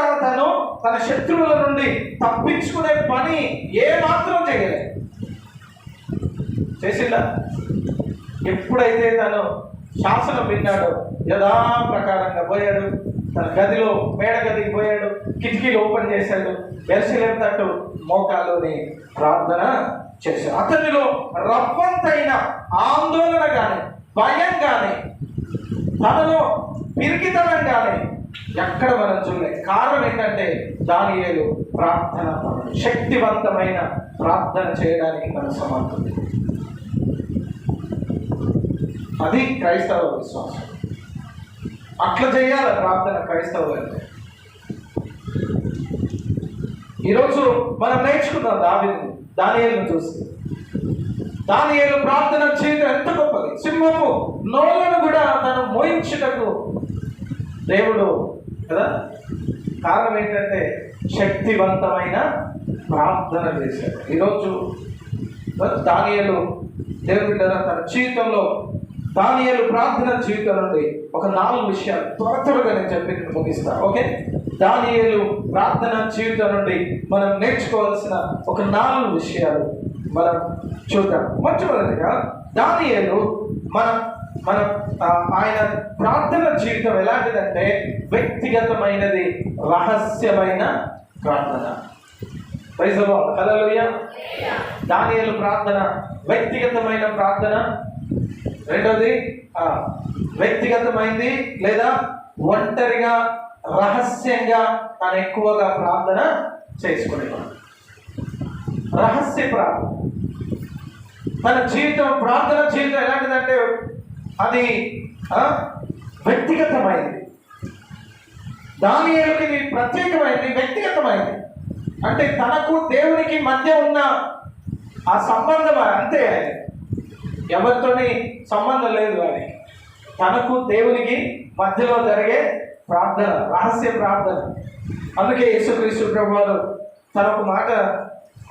తన శత్రువుల నుండి తప్పించుకునే పని ఏ మాత్రం చేయలేదు. చేసిందా? ఎప్పుడైతే తను శాసనం విన్నాడో యథాప్రకారంగా పోయాడు. తన గదిలో మేడ గదికి పోయాడు, కిటికీలు ఓపెన్ చేశాడు, యెరూషలేము తట్టు మోకాల్లోని ప్రార్థన చేశాడు. అతనిలో రవ్వంతైన ఆందోళన కానీ, భయం కానీ, తనలో పిరికితనం కానీ ఎక్కడ మనం చూడలేదు. కారణం ఏంటంటే దానియేలు ప్రార్థన, శక్తివంతమైన ప్రార్థన చేయడానికి మన సమర్థం. అది క్రైస్తవ విశ్వాసం. అట్లా చేయాలి ప్రార్థన క్రైస్తవులు అంటే. ఈరోజు మనం నేర్చుకుందాం దానియేలును చూసి. దానియేలు ప్రార్థన చేయడం ఎంత గొప్పది. సింహపు నోళ్ళను కూడా తను మోయించుటకు దేవుడు కదా. కారణం ఏంటంటే శక్తివంతమైన ప్రార్థన చేశాడు. ఈరోజు దానియేలు దేవుడి తన జీవితంలో, దానియేలు ప్రార్థన జీవితం నుండి ఒక 4 విషయాలు త్వరగా నేను చెప్పి ముగిస్తాను. ఓకే, దానియేలు ప్రార్థన జీవితం నుండి మనం నేర్చుకోవాల్సిన ఒక 4 విషయాలు మనం చూద్దాం. మొట్టమొదటిగా దానియేలు ఆయన ప్రార్థన జీవితం ఎలాంటిదంటే వ్యక్తిగతమైనది, రహస్యమైన ప్రార్థన. Praise the Lord. హల్లెలూయా. దానియేలు ప్రార్థన వ్యక్తిగతమైన ప్రార్థన. రెండోది వ్యక్తిగతమైంది లేదా ఒంటరిగా రహస్యంగా తను ఎక్కువగా ప్రార్థన చేసుకునేవాడు. రహస్య ప్రార్థన. తన జీవితం, ప్రార్థన జీవితం ఎలాంటిదంటే అది వ్యక్తిగతమైంది. దానియేలుకి ఇది ప్రత్యేకమైంది, వ్యక్తిగతమైంది. అంటే తనకు దేవునికి మధ్య ఉన్న ఆ సంబంధం అంతే. ఎవరితోని సంబంధం లేదు వారికి. తనకు దేవునికి మధ్యలో జరిగే ప్రార్థన, రహస్య ప్రార్థన. అందుకే యేసుక్రీస్తు ప్రభువారు తన ఒక మాట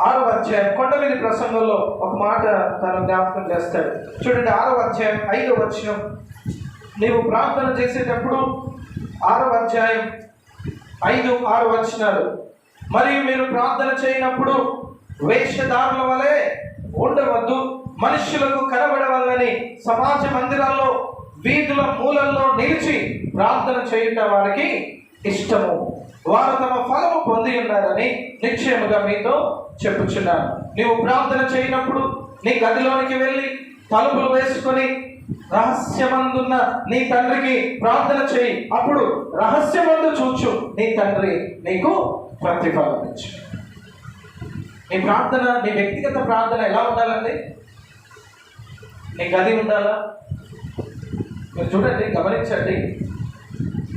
6వ అధ్యాయం కొండ మీద ప్రసంగంలో ఒక మాట తను జ్ఞాపకం చేస్తాడు. చూడండి, 6వ అధ్యాయం 5వ వచనం. నీవు ప్రార్థన చేసేటప్పుడు 6వ అధ్యాయం 5, 6 వచనాలు. మరియు మీరు ప్రార్థన చేయనప్పుడు వేషధారుల వలె ఉండవద్దు, మనుష్యులకు కనబడవలని సమాజ మందిరాల్లో వీధుల మూలల్లో నిలిచి ప్రార్థన చేయుట వారికి ఇష్టము. వారు తమ ఫలము పొంది ఉన్నారని నిశ్చయముగా మీతో చెప్పుచున్నాను. నీవు ప్రార్థన చేయనప్పుడు నీ గదిలోనికి వెళ్ళి తలుపులు వేసుకొని రహస్యమందున్న నీ తండ్రికి ప్రార్థన చేయి. అప్పుడు రహస్యమందు చూచు నీ తండ్రి నీకు ప్రతిఫలం ఇచ్చు. నీ ప్రార్థన, నీ వ్యక్తిగత ప్రార్థన ఎలా ఉండాలండి? నీ గది ఉండాలా? మీరు చూడండి, గమనించండి.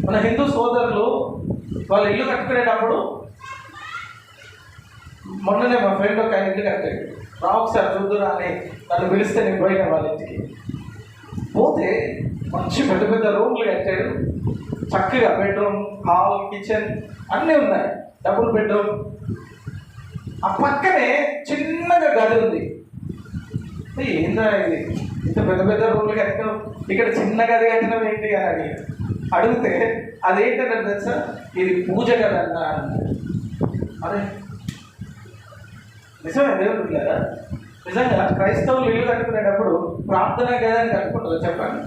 మన హిందూ సోదరులు వాళ్ళ ఇల్లు కట్టుకునేటప్పుడు, మొన్ననే మా ఫ్రెండ్ ఒక ఆయన ఇల్లు కట్టాడు. ఒకసారి చూద్దురా అని నన్ను పిలిస్తే నేను పోయిన వాళ్ళ ఇంటికి పోతే మంచి పెద్ద పెద్ద రూమ్లు కట్టాడు. చక్కగా బెడ్రూమ్, హాల్, కిచెన్ అన్నీ ఉన్నాయి, డబుల్ బెడ్రూమ్. ఆ పక్కనే చిన్నగా గది ఉంది. ఏందా ఇది, ఇంత పెద్ద పెద్ద రూమ్లు కట్టినాం, ఇక్కడ చిన్న గది కట్టినాం ఏంటి అని అడిగితే అదేంటంటే తెలుసా, ఇది పూజ గదన్నా. అదే నిజమే దేవుడు లేదా? నిజంగా క్రైస్తవులు ఇల్లు కట్టుకునేటప్పుడు ప్రార్థన గదని కట్టుకుంటారు చెప్పండి.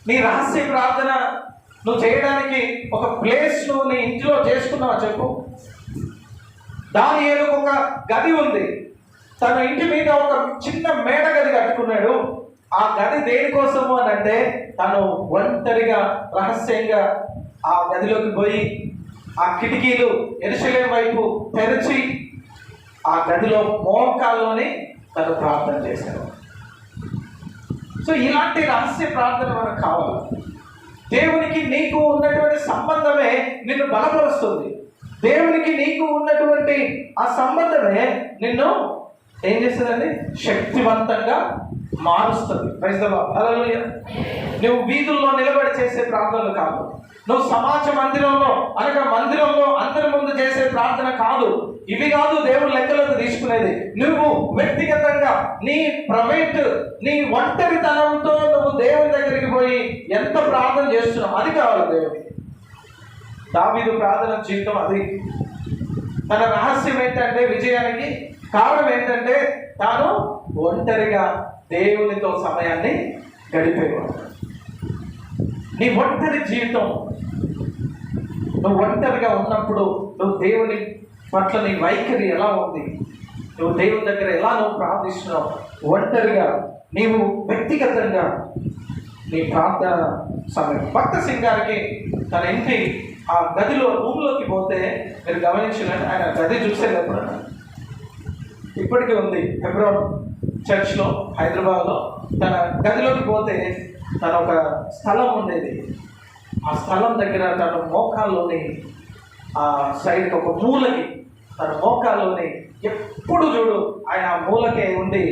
నీ రహస్య ప్రార్థన నువ్వు చేయడానికి ఒక ప్లేస్ నువ్వు నీ ఇంట్లో చేసుకున్నావా చెప్పు. దానియేలు ఒక గది ఉంది, తన ఇంటి మీద ఒక చిన్న మేడ గది కట్టుకున్నాడు. ఆ గది దేనికోసము అని అంటే, తను ఒంటరిగా రహస్యంగా ఆ గదిలోకి పోయి ఆ కిటికీలు యెరూషలేము వైపు తెరిచి ఆ గదిలో మోకాల్లోనే తను ప్రార్థన చేశాడు. సో ఇలాంటి రహస్య ప్రార్థన మనకు కావాలి. దేవునికి నీకు ఉన్నటువంటి సంబంధమే నిన్ను బలపరుస్తుంది. దేవునికి నీకు ఉన్నటువంటి ఆ సంబంధమే నిన్ను ఏం చేస్తుందండి? శక్తివంతంగా మారుస్తుంది. ప్రైజ్ ది లార్డ్, హల్లెలూయా. నువ్వు వీధుల్లో నిలబడి చేసే ప్రార్థనలు కాదు, నువ్వు సమాజ మందిరంలో అనగా మందిరంలో అందరి ముందు చేసే ప్రార్థన కాదు. ఇవి కాదు దేవుడు లెక్కలోకి తీసుకునేది. నువ్వు వ్యక్తిగతంగా నీ ప్రైవేట్, నీ ఒంటరితనంతో నువ్వు దేవుని దగ్గరికి పోయి ఎంత ప్రార్థన చేస్తున్నావు, అది కావాలి దేవుడికి. దావీదు ప్రార్థన జీవితం అది. తన రహస్యం ఏంటంటే, విజయానికి కారణం ఏంటంటే, తాను ఒంటరిగా దేవునితో సమయాన్ని గడిపేవాడు. నీ ఒంటరి జీవితం, నువ్వు ఒంటరిగా ఉన్నప్పుడు నువ్వు దేవుని పట్ల నీ వైఖరి ఎలా ఉంది, నువ్వు దేవుని దగ్గర ఎలా నువ్వు ప్రార్థిస్తున్నావు, ఒంటరిగా నీవు వ్యక్తిగతంగా నీ ప్రార్థన సమయం. భక్త సింగ్ గారికి తన ఇంటి ఆ గదిలో రూమ్లోకి పోతే మీరు గమనించినట్టు ఆయన గది చూసేటప్పుడు ఇప్పటికీ ఉంది. హెబ్రోన్ చర్చ్లో హైదరాబాద్లో తన గదిలోకి పోతే తన ఒక స్థలం ఉండేది. ఆ స్థలం దగ్గర తన మోకాల్లోని ఆ సైడ్కి ఒక మూలకి, తన మోకాల్లోని ఎప్పుడు చూడు ఆయన ఆ మూలకే ఉండి,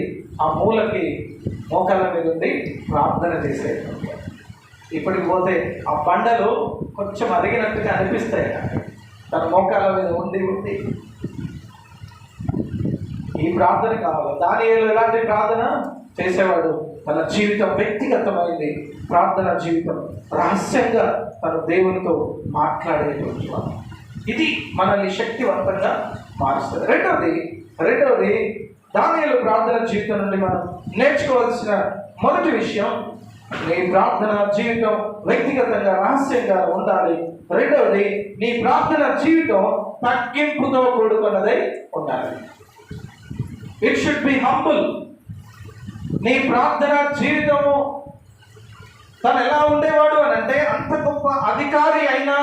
ఆ మూలకి మోకాళ్ళ మీద ఉండి ప్రార్థన చేసేది. ఇప్పటికి పోతే ఆ బండలు కొంచెం అరిగినట్టుగా అనిపిస్తాయి. తన మోకాళ్ళ మీద ఉండి ఉండి ఈ ప్రార్థన కావాలి. దానియేలు ఎలాంటి ప్రార్థన చేసేవాడు? తన జీవితం వ్యక్తిగతమైంది ప్రార్థన జీవితం, రహస్యంగా తన దేవునితో మాట్లాడేటువంటి వాడు. ఇది మనల్ని శక్తివంతంగా మారుస్తుంది. రెండవది దానియేలు ప్రార్థన జీవితం నుండి మనం నేర్చుకోవాల్సిన మొదటి విషయం, నీ ప్రార్థన జీవితం వ్యక్తిగతంగా రహస్యంగా ఉండాలి. రెండవది, నీ ప్రార్థన జీవితం తగ్గింపుతో కూడుకున్నదై ఉండాలి. It should be humble. నీ ప్రార్థన జీవితము తను ఎలా ఉండేవాడు అని అంటే, అంత గొప్ప అధికారి అయినా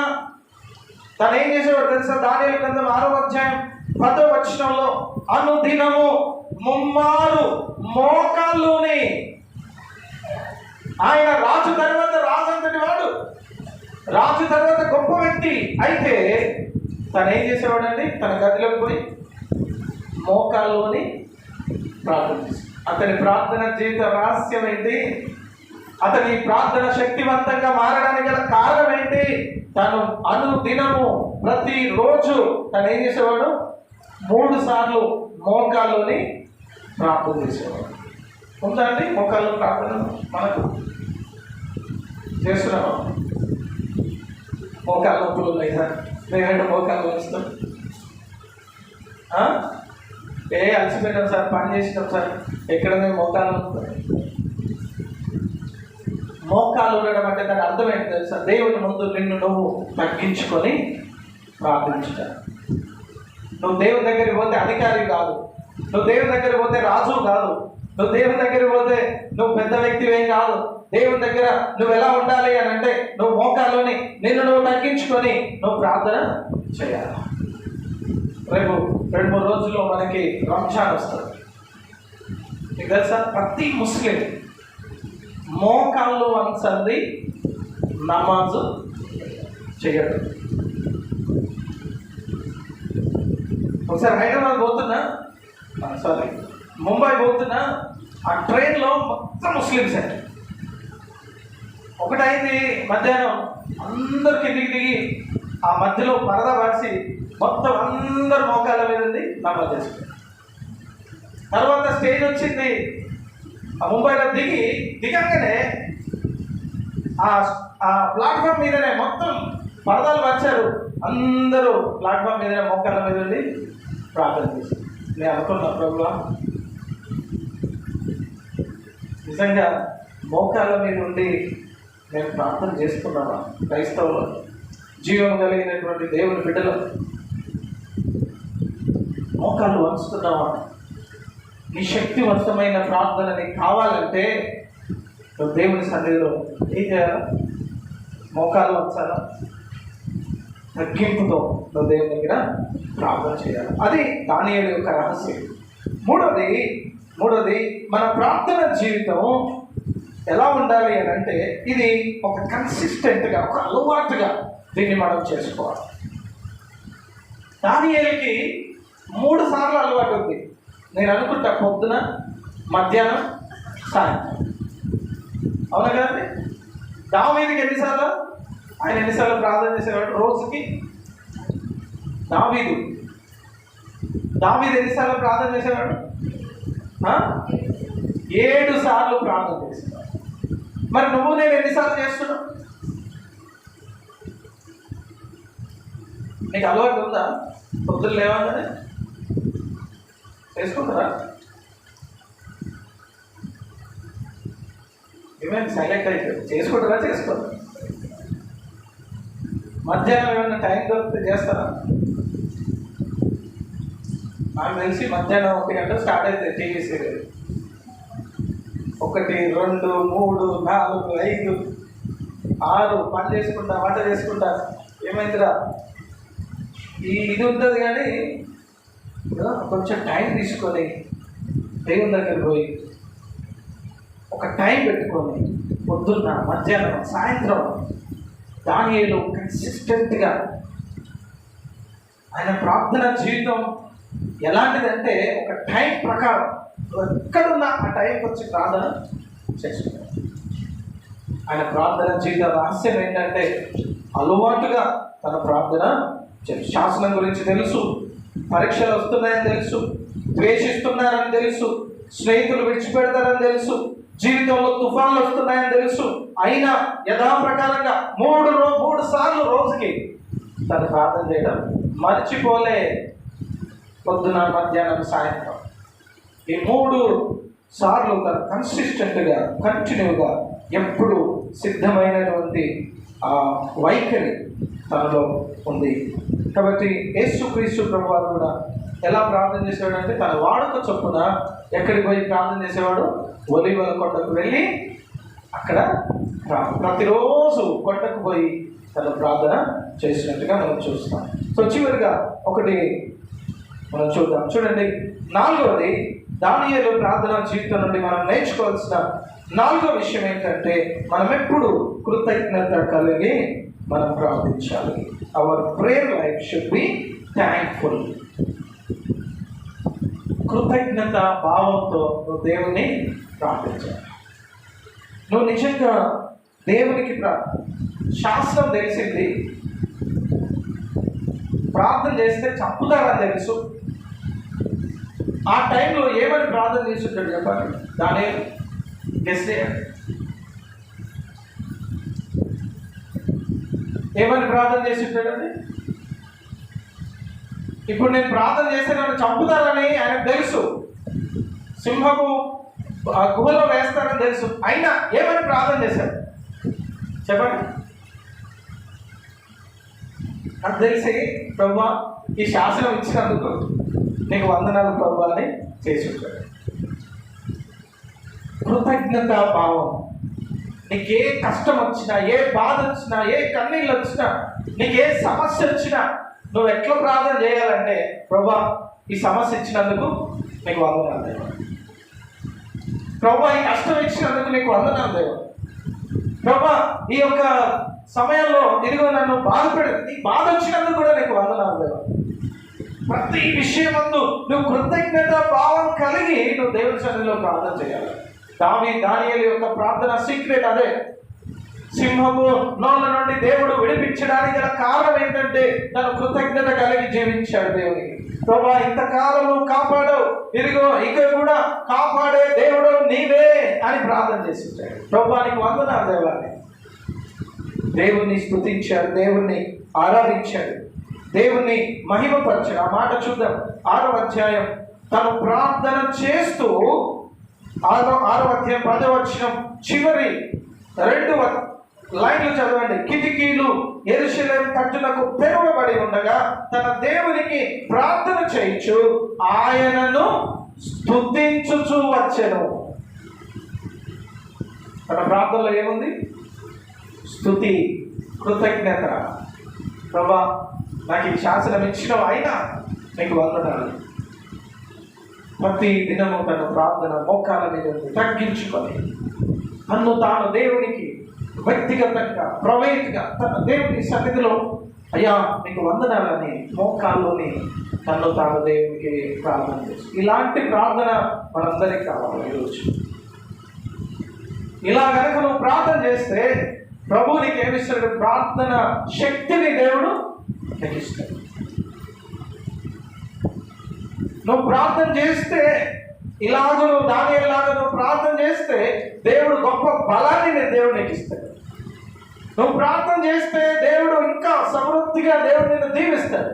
తను ఏం చేసేవాడు తెలుసా? దానియేలు గ్రంథం 6వ అధ్యాయం 10వ వచనంలో, అనుదినము ముమ్మారు మోకాల్లోనే. ఆయన రాజు తర్వాత రాజు అంతటి వాడు, రాజు తర్వాత గొప్ప వ్యక్తి. అయితే తను ఏం చేసేవాడండి? తన గదిలోకి పోయి మోకాల్లోని ప్రార్థన. అతని ప్రార్థన జీవిత రహస్యం ఏంటి? అతని ప్రార్థన శక్తివంతంగా మారడానికి గల కారణం ఏంటి? తను అనుదినము ప్రతిరోజు తను ఏం చేసేవాడు? 3 సార్లు మోకాల్లోని ప్రార్థన చేసేవాడు. ఉందా అండి మోకాల్లో ప్రార్థన? మనకు చేస్తున్నావా? మోకాళ్ళ నొప్పులు లేదా? మేమేంటో మోకాళ్ళు వస్తాం. అలసిపోయినాం సార్, పని చేసినాం సార్, ఎక్కడ మేము మోకాలు ఉంటాయి. మోకాలు ఉండడం అంటే దాని అర్థం ఏంటి తెలుసా? దేవుని ముందు నిన్ను నువ్వు తగ్గించుకొని ప్రార్థించుట. నువ్వు దేవుని దగ్గరికి పోతే అధికారి కాదు, నువ్వు దేవుని దగ్గరికి పోతే రాజు కాదు, నువ్వు దేవుని దగ్గరికి పోతే నువ్వు పెద్ద వ్యక్తివేం కాదు. దేవుని దగ్గర నువ్వు ఎలా ఉండాలి అని అంటే నువ్వు మోకాల్లోని నిన్ను నువ్వు తగ్గించుకొని నువ్వు ప్రార్థన చేయాలి. రేపు 2-3 రోజుల్లో మనకి రంజాన్ వస్తుంది. మీకు తెలుసా, ప్రతి ముస్లిం మోకాళ్ళు వంచండి నమాజు చేయడు. ఒకసారి హైదరాబాద్ పోతున్నా, ముంబై పోతున్నా, ఆ ట్రైన్లో మొత్తం ముస్లిమ్సే. ఒకటైంది మధ్యాహ్నం, అందరు కిందికి దిగి ఆ మధ్యలో పరదా పరిచి మొత్తం అందరు మోకాళ్ళ మీద ఉంది నమాజ్ చేసుకుంటారు. తర్వాత స్టేజ్ వచ్చింది, ఆ ముంబైలో దిగంగానే ఆ ప్లాట్ఫామ్ మీదనే మొత్తం పరదాలు పరిచారు. అందరూ ప్లాట్ఫామ్ మీదనే మోకాళ్ళ మీద ఉండి ప్రార్థన చేశారు. నేను అనుకున్నా, ప్రభువా, నిజంగా మోకాళ్ళ మీద ఉండి నేను ప్రార్థన చేసుకున్నావా? క్రైస్తవులు, జీవం కలిగినటువంటి దేవుని బిడ్డలు మోకాళ్ళు వంచుతున్నావా? నీ శక్తివంతమైన ప్రార్థన నీకు కావాలంటే నువ్వు దేవుని సన్నిధిలో ఏం చేయాలా? మోకాళ్ళు వంచాలా? తగ్గింపుతో నువ్వు దేవుని దగ్గర ప్రార్థన చేయాలి. అది దానియేలు యొక్క రహస్యం. మూడోది మన ప్రార్థన జీవితం ఎలా ఉండాలి అని అంటే ఇది ఒక కన్సిస్టెంట్గా, ఒక అలవాటుగా దీన్ని మనం చేసుకోవాలి. దానియేలుకి 3 సార్లు అలవాటు ఉంది. నేను అనుకుంటా పొద్దున, మధ్యాహ్నం, సాయంత్రం. అవునా కదండి? దావీదుకి ఎన్నిసార్లు ప్రార్థన చేసేవాడు రోజుకి? దావీదు ఎన్నిసార్లు ప్రార్థన చేసేవాడు? 7 సార్లు ప్రార్థన చేసేవాడు. మరి నువ్వు నేను ఎన్నిసార్లు చేస్తున్నావు? నీకు అలవాటు ఉందా? పొద్దులు లేవగానే చేసుకుంటారా? ఏమైనా సైలెంట్ అయిపోయింది. చేసుకుంటారా? చేసుకోరా? మధ్యాహ్నం ఏమైనా టైం దొరికితే చేస్తారా? నాకు తెలిసి మధ్యాహ్నం 1 గంట స్టార్ట్ అవుతుంది టీవీ సీరియల్. 1, 2, 3, 4, 5, 6 పని చేసుకుంటా, వంట చేసుకుంటా. ఏమైందిరా? ఇది ఉంటుంది. కానీ కొంచెం టైం తీసుకొని దేవుని దగ్గర పోయి ఒక టైం పెట్టుకొని పొద్దున్న, మధ్యాహ్నం, సాయంత్రం దానియేలు కన్సిస్టెంట్గా ఆయన ప్రార్థన జీవితం ఎలాంటిదంటే ఒక టైం ప్రకారం ఎక్కడున్నా ఆ టైంకి వచ్చి ప్రార్థన చేసుకుంటారు. ఆయన ప్రార్థన జీవిత రహస్యం ఏంటంటే అలవాటుగా తన ప్రార్థన శాసనం గురించి తెలుసు, పరీక్షలు వస్తున్నాయని తెలుసు, ద్వేషిస్తున్నారని తెలుసు, స్నేహితులు విడిచిపెడతారని తెలుసు, జీవితంలో తుఫాన్లు వస్తున్నాయని తెలుసు. అయినా యథాప్రకారంగా 3 సార్లు రోజుకి తను ప్రార్థన చేయడం మర్చిపోలే. పొద్దున, మధ్యాహ్నం, సాయంత్రం ఈ 3 సార్లు తను కన్సిస్టెంట్గా, కంటిన్యూగా ఎప్పుడు సిద్ధమైనటువంటి ఆ వైఖరి తనలో ఉంది. కాబట్టి యేసుక్రీస్తు ప్రభువారు కూడా ఎలా ప్రార్థన చేసేవాడు అంటే తన వాడుక చొప్పున ఎక్కడికి పోయి ప్రార్థన చేసేవాడు? ఒలీవల కొండకు వెళ్ళి అక్కడ ప్రతిరోజు కొండకు పోయి తను ప్రార్థన చేసినట్టుగా మనం చూస్తాం. సో చివరిగా ఒకటి మనం చూద్దాం. చూడండి, 4వది దానియేలు ప్రార్థన జీవితం నుండి మనం నేర్చుకోవాల్సిన 4వ విషయం ఏంటంటే మనం ఎప్పుడు కృతజ్ఞత కలిగి మనం ప్రార్థించాలి. Our prayer life should be thankful. కృతజ్ఞత భావంతో నువ్వు దేవుని ప్రార్థించాలి. నువ్వు నిజంగా దేవునికి శాస్త్రం తెలిసింది, ప్రార్థన చేస్తే చంపుతారని తెలుసు. ఆ టైంలో ఏమని ప్రార్థన చేస్తుంటాడు చెప్పండి? దానియేలు గెస్ చేయండి. ఏమని ప్రార్థన చేస్తుంటాడండి? ఇప్పుడు నేను ప్రార్థన చేస్తే నన్ను చంపుతారని ఆయనకు తెలుసు, సింహము గుహలో వేస్తారని తెలుసు. అయినా ఏమని ప్రార్థన చేశాడు చెప్పండి? నాకు తెలిసి ప్రభువా ఈ శాసనం ఇచ్చినందుకు నీకు వందనాలు ప్రభువా అని చేసి ఉంటాడు. కృతజ్ఞత భావం. నీకు ఏ కష్టం వచ్చినా, ఏ బాధ వచ్చినా, ఏ కన్నీళ్ళు వచ్చినా, నీకు ఏ సమస్య వచ్చినా నువ్వు ఎట్లా ప్రార్థన చేయాలంటే, ప్రభువా ఈ సమస్య ఇచ్చినందుకు నీకు వందనాలు దేవా, ప్రభువా ఈ కష్టం ఇచ్చినందుకు నీకు వందనాలు దేవా, ప్రభువా ఈ యొక్క సమయంలో ఇదిగో నన్ను బాధపడి బాధ వచ్చినందుకు కూడా నీకు వందనాలు దేవా. ప్రతి విషయమందు నువ్వు కృతజ్ఞత భావం కలిగి నువ్వు దేవుని సన్నిధిలో ప్రార్థన చేయాలి. దానియేలు యొక్క ప్రార్థన సీక్రెట్ అదే. సింహము నోళ్ళ నుండి దేవుడు విడిపించడానికి గల కారణం ఏంటంటే తను కృతజ్ఞత కలిగి జీవించాడు దేవునికి. ప్రభా ఇంతకాలము కాపాడావు, ఇదిగో ఇక కూడా కాపాడే దేవుడు నీవే అని ప్రార్థన చేసించాడు. ప్రభానికి వందనాలు దేవాన్ని. దేవుణ్ణి స్తుతించాడు, దేవుణ్ణి ఆరాధించాడు, దేవుణ్ణి మహిమపరిచాడు. ఆ మాట చూద్దాం. 6వ అధ్యాయం తను ప్రార్థన చేస్తూ 6వ అధ్యాయం 10వ వచనం చివరి 2 లైన్లు చదవండి. కిటికీలు యెరూషలేము తట్టునకు తెరవబడి ఉండగా తన దేవునికి ప్రార్థన చేయించు ఆయనను స్తుతించుచూ వచ్చెను. తన ప్రార్థనలో ఏముంది? స్తుతి, కృతజ్ఞత. ప్రభా నాకు ఈ శాసనం ఇచ్చినవు, అయినా నీకు వందనాలు. ప్రతి దినము తన ప్రార్థన మోకాల మీద తగ్గించుకొని తన్ను తాను దేవునికి వ్యక్తిగతంగా ప్రైవేట్గా తన దేవుని సన్నిధిలో అయ్యా నీకు వందనాలని మోకాల్లోని తన్ను తాను దేవునికి ప్రార్థన చేసి, ఇలాంటి ప్రార్థన మనందరికీ కావాలి ఈరోజు. ఇలా కనుక నువ్వు ప్రార్థన చేస్తే ప్రభు నీకు ఏమిస్తాడు? ప్రార్థన శక్తిని దేవుడు నీకు ఇస్తాడు. నువ్వు ప్రార్థన చేస్తే ఇలాగూ దానియేలులాగా నువ్వు ప్రార్థన చేస్తే దేవుడు గొప్ప బలాన్ని దేవుడు నీకు ఇస్తాడు. నువ్వు ప్రార్థన చేస్తే దేవుడు ఇంకా సమృద్ధిగా దేవుడు నిన్ను దీవిస్తాడు.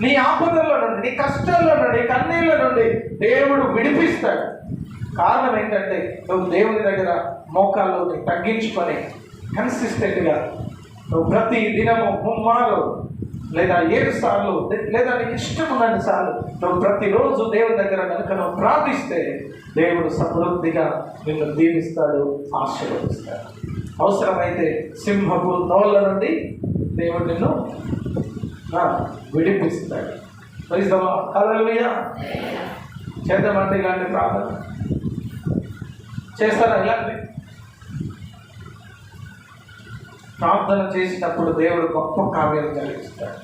నీ ఆపదల్లో నుండి, నీ కష్టాల్లో నుండి, కన్నీళ్ళ నుండి దేవుడు విడిపిస్తాడు. కారణం ఏంటంటే నువ్వు దేవుని దగ్గర మోకాల్లో తగ్గించుకొని కన్సిస్టెంట్గా నువ్వు ప్రతి దినము 3 మార్లు లేదా 7 సార్లు లేదా నీకు ఇష్టం ఉన్నన్ని సార్లు నువ్వు ప్రతిరోజు దేవుని దగ్గర కనుక నువ్వు ప్రార్థిస్తే దేవుడు సమృద్ధిగా నిన్ను దీవిస్తాడు, ఆశీర్వదిస్తాడు. అవసరమైతే సింహపు నోళ్ళ నుండి దేవుడు నిన్ను విడిపిస్తాడు. హల్లెలూయా. చేద్దామంటే ఇలాంటి ప్రార్థన చేస్తారా? ఇలాంటి ప్రార్థన చేసినప్పుడు దేవుడు గొప్ప కార్యాలు కలిగిస్తాడు.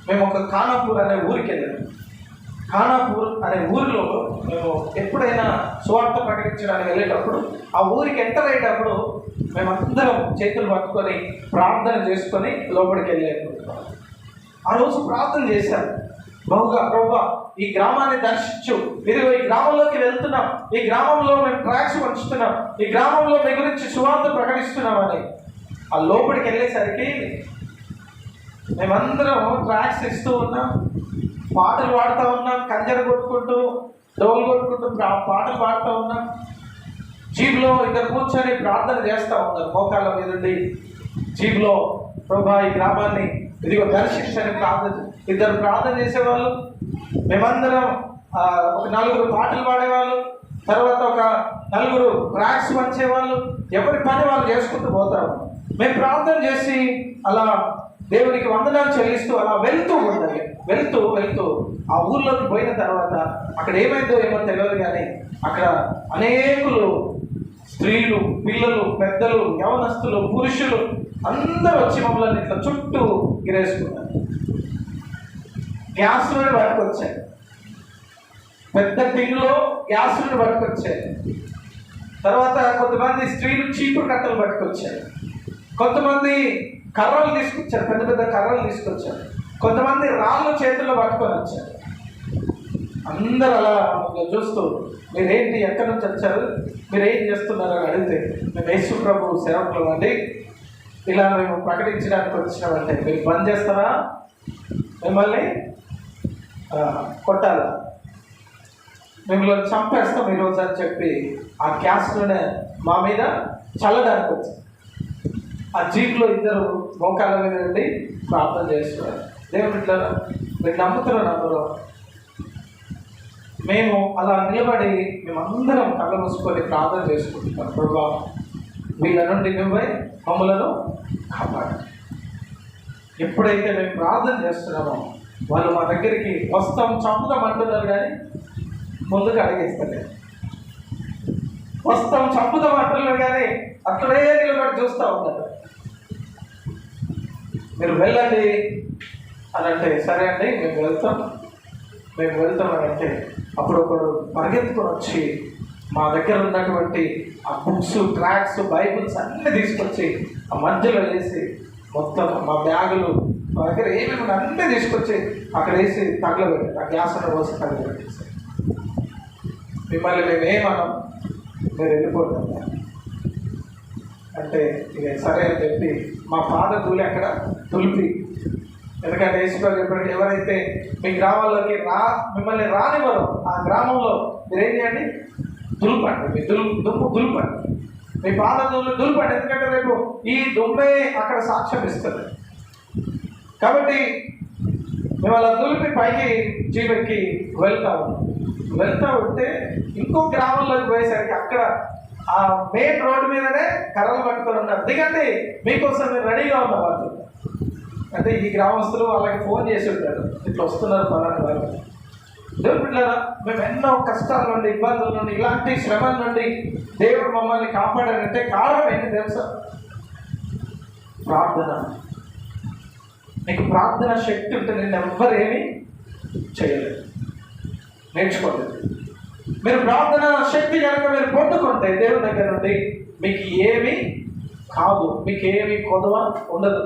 మేము ఒక ఖానాపూర్ అనే ఊరికి వెళ్ళాము. ఖానాపూర్ అనే ఊరిలో మేము ఎప్పుడైనా సువార్త ప్రకటించడానికి వెళ్ళేటప్పుడు ఆ ఊరికి ఎంటర్ అయ్యేటప్పుడు మేమందరం చేతులు పట్టుకొని ప్రార్థన చేసుకొని లోపలికి వెళ్ళేటప్పుడు ఆ రోజు ప్రార్థన చేశాను. బహుగా ప్రభువా ఈ గ్రామాన్ని దర్శించు, ఇదిగో ఈ గ్రామంలోకి వెళ్తున్నాం, ఈ గ్రామంలో మేము ట్రాక్స్ పంచుతున్నాం, ఈ గ్రామంలో మీ గురించి సువార్త ప్రకటిస్తున్నామని. ఆ లోపలికి వెళ్ళేసరికి మేమందరం ట్రాక్స్ ఇస్తూ ఉన్నాం, పాటలు పాడుతూ ఉన్నాం, కంజర కొట్టుకుంటూ డోలు కొట్టుకుంటూ పాటలు పాడుతూ ఉన్నాం. జీబ్లో ఇద్దరు కూర్చొని ప్రార్థన చేస్తూ ఉన్నారు మోకాళ్ళ మీద ఉండి. జీబ్లో ప్రభా ఈ గ్రామాన్ని ఇదిగో దర్శించని ప్రార్థన, ఇద్దరు ప్రార్థన చేసేవాళ్ళు, మేమందరం ఒక 4 పాటలు పాడేవాళ్ళు, తర్వాత ఒక 4 ట్రాక్స్ పంచేవాళ్ళు. ఎవరి పని వాళ్ళు చేసుకుంటూ పోతారు. మేము ప్రార్థన చేసి అలా దేవునికి వందనాలు చెల్లిస్తూ అలా వెళ్తూ ఉండాలి. వెళ్తూ ఆ ఊర్లోకి పోయిన తర్వాత అక్కడ ఏమైందో ఏమో తెలియదు, కానీ అక్కడ అనేకులు స్త్రీలు, పిల్లలు, పెద్దలు, యవనస్తులు, పురుషులు అందరూ వచ్చి మమ్మల్ని ఇట్లా చుట్టూ గిరేసుకున్నారు. గ్యాసులను పట్టుకొచ్చాయి, పెద్ద టిన్లో గ్యాసులను పట్టుకొచ్చాయి. తర్వాత కొంతమంది స్త్రీలు చీపురు కట్టలు పట్టుకొచ్చారు, కొంతమంది కర్రలు తీసుకొచ్చారు, పెద్ద పెద్ద కర్రలు తీసుకొచ్చారు, కొంతమంది రాళ్ళు చేతుల్లో పట్టుకొని వచ్చారు. అందరూ అలా చూస్తూ మీరేంటి, ఎక్కడి నుంచి వచ్చారు, మీరేం చేస్తున్నారు అని అడిగితే మేము యేసు ప్రభు సేవకులు అండి, ఇలా మేము ప్రకటించడానికి వచ్చినామంటే మీరు బంద్ చేస్తారా, మిమ్మల్ని కొట్టాల, మిమ్మల్ని చంపేస్తాం ఈరోజు అని చెప్పి ఆ గ్యాస్లోనే మా మీద చల్లడానికి వచ్చింది. ఆ జీప్లో ఇద్దరు మోకాళ్ళ మీద నుండి ప్రార్థన చేస్తున్నారు. దేవుడు ఇట్లా మీరు నమ్ముతున్నారు అందులో. మేము అలా నిలబడి మేమందరం కళ్ళ మూసుకొని ప్రార్థన చేసుకుంటున్నాం. ప్రభువా, వీళ్ళ నుండి నువ్వే మమ్మలను కాపాడు. ఎప్పుడైతే మేము ప్రార్థన చేస్తున్నామో వాళ్ళు మా దగ్గరికి వస్తాం చంపుదాం అంటున్నారు, కానీ ముందుకు అడిగేస్తలేదు. వస్తాం చంపుదాం అంటున్నారు, కానీ అక్కడే నిలబడి చూస్తూ ఉంటారు. మీరు వెళ్ళండి అని అంటే సరే అండి మేము వెళ్తాం అని అంటే అప్పుడు ఒకడు పరిగెత్తుకొని వచ్చి మా దగ్గర ఉన్నటువంటి ఆ బుక్స్, ట్రాక్స్, బైబుల్స్ అన్నీ తీసుకొచ్చి ఆ మధ్యలో వేసి మొత్తం మా బ్యాగులు మా దగ్గర ఏమేమి అన్నీ తీసుకొచ్చి అక్కడ వేసి తగలబెట్టి ఆ గ్యాస్ ఉన్న పోసి తగలబెట్టేసి మిమ్మల్ని మేమేమన్నాం, మీరు వెళ్ళిపోతాం అంటే ఇక సరే అని చెప్పి మా పాద ధూళి అక్కడ తులిపి, ఎందుకంటే వేసుకోవాలి. ఎప్పుడంటే ఎవరైతే మీ గ్రామాల్లోకి మిమ్మల్ని రానివ్వరు ఆ గ్రామంలో మీరేం చేయండి, దులుపండి, మీ దుమ్ము దులుపండి, మీ పాద దులుపండి. ఎందుకంటే రేపు ఈ దుమ్మే అక్కడ సాక్ష్యం ఇస్తుంది. కాబట్టి మేము అలా దులిపి పైకి జీవెక్కి వెళ్తా ఉంటే ఇంకో గ్రామంలోకి పోయేసరికి అక్కడ ఆ మెయిన్ రోడ్డు మీదనే కర్రలు పట్టుకొని ఉన్నారు. దిగండి, మీకోసం మేము రెడీగా ఉన్న వాళ్ళు. అంటే ఈ గ్రామస్తులు వాళ్ళకి ఫోన్ చేసి ఉంటారు, ఇట్లా వస్తున్నారు పలానా వాళ్ళు. దేవుడు పిల్లరా, మేము ఎన్నో కష్టాల నుండి, ఇబ్బందుల నుండి, ఇలాంటి శ్రమల నుండి దేవుడు మమ్మల్ని కాపాడాడంటే కారణం ఏంటి తెలుసా? ప్రార్థన. నీకు ప్రార్థన శక్తి ఉంటే నేను ఎవ్వరేమీ చేయలేదు, నేర్చుకోలేదు. మీరు ప్రార్థన శక్తి కనుక మీరు పొందుకుంటే దేవుని దగ్గర నుండి మీకు ఏమీ కాదు, మీకు ఏమీ కొదవ ఉండదు.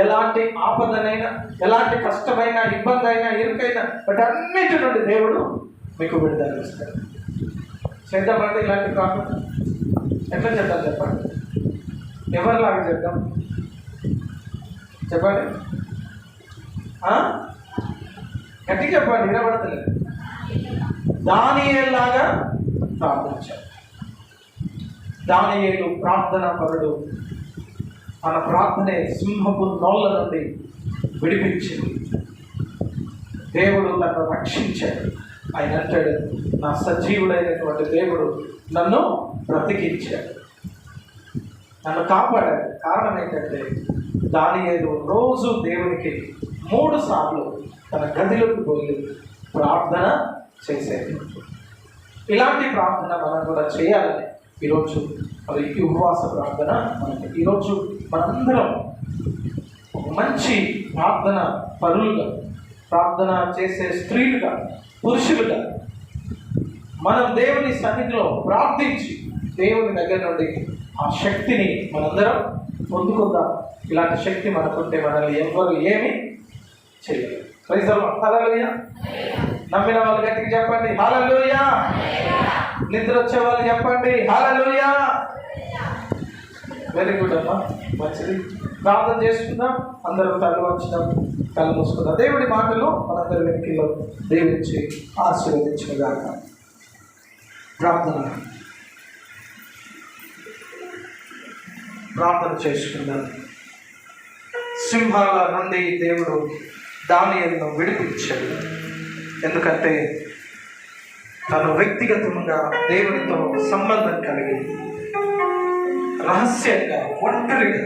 ఎలాంటి ఆపదనైనా, ఎలాంటి కష్టమైనా, ఇబ్బంది అయినా, ఇరుకైనా బట్ అన్నిటి నుండి దేవుడు మీకు విడుదల ఇస్తాడు. చేద్దామంటే ఇలాంటి ప్రార్థన ఎట్లా చేద్దాం చెప్పండి? ఎవరిలాగా చేద్దాం చెప్పండి? గట్టి చెప్పండి, వినబడతలేదు. దానియేలులాగా ప్రార్థించాడు. దానియేలు ప్రార్థన పరుడు. తన ప్రార్థనే సింహపు నోళ్ళ నుండి విడిపించింది. దేవుడు నన్ను రక్షించాడు. ఆయన అంటాడు, నా సజీవుడైనటువంటి దేవుడు నన్ను బ్రతికించాడు, నన్ను కాపాడాడు. కారణం ఏంటంటే దానియేలు రోజు దేవునికి 3 సార్లు తన గదిలోకి పోయి ప్రార్థన చేసేది. ఇలాంటి ప్రార్థన మనం కూడా చేయాలని ఈరోజు మరి ఈ ఉపవాస ప్రార్థన మనకి ఈరోజు మనందరం ఒక మంచి ప్రార్థన పరులుగా, ప్రార్థన చేసే స్త్రీలుగా, పురుషులుగా మనం దేవుని సన్నిధిలో ప్రార్థించి దేవుని దగ్గర నుండి ఆ శక్తిని మనందరం పొందుకుందాం. ఇలాంటి శక్తి మనకుంటే మనల్ని ఎవ్వరు ఏమి చేయలేదు. Praise the Lord. హల్లెలూయా. నమ్మిన వాళ్ళు గట్టిగా చెప్పండి హల్లెలూయా. నిద్ర వచ్చే వాళ్ళు చెప్పండి హల్లెలూయా. వెరీ గుడ్ అమ్మా, మంచిది. ప్రార్థన చేసుకుందాం. అందరం తల్లి వచ్చినాం, కళ్ళు మూసుకుందాం. దేవుడి మాటలు మనందరి వెనుకల్లో దేవుడిచ్చి ఆశీర్వదించుగాక. ప్రార్థన చేసుకుందాం. సింహాల నుండి దేవుడు దానియేలును విడిపించాడు. ఎందుకంటే తను వ్యక్తిగతంగా దేవునితో సంబంధం కలిగి రహస్యంగా ఒంటరిగా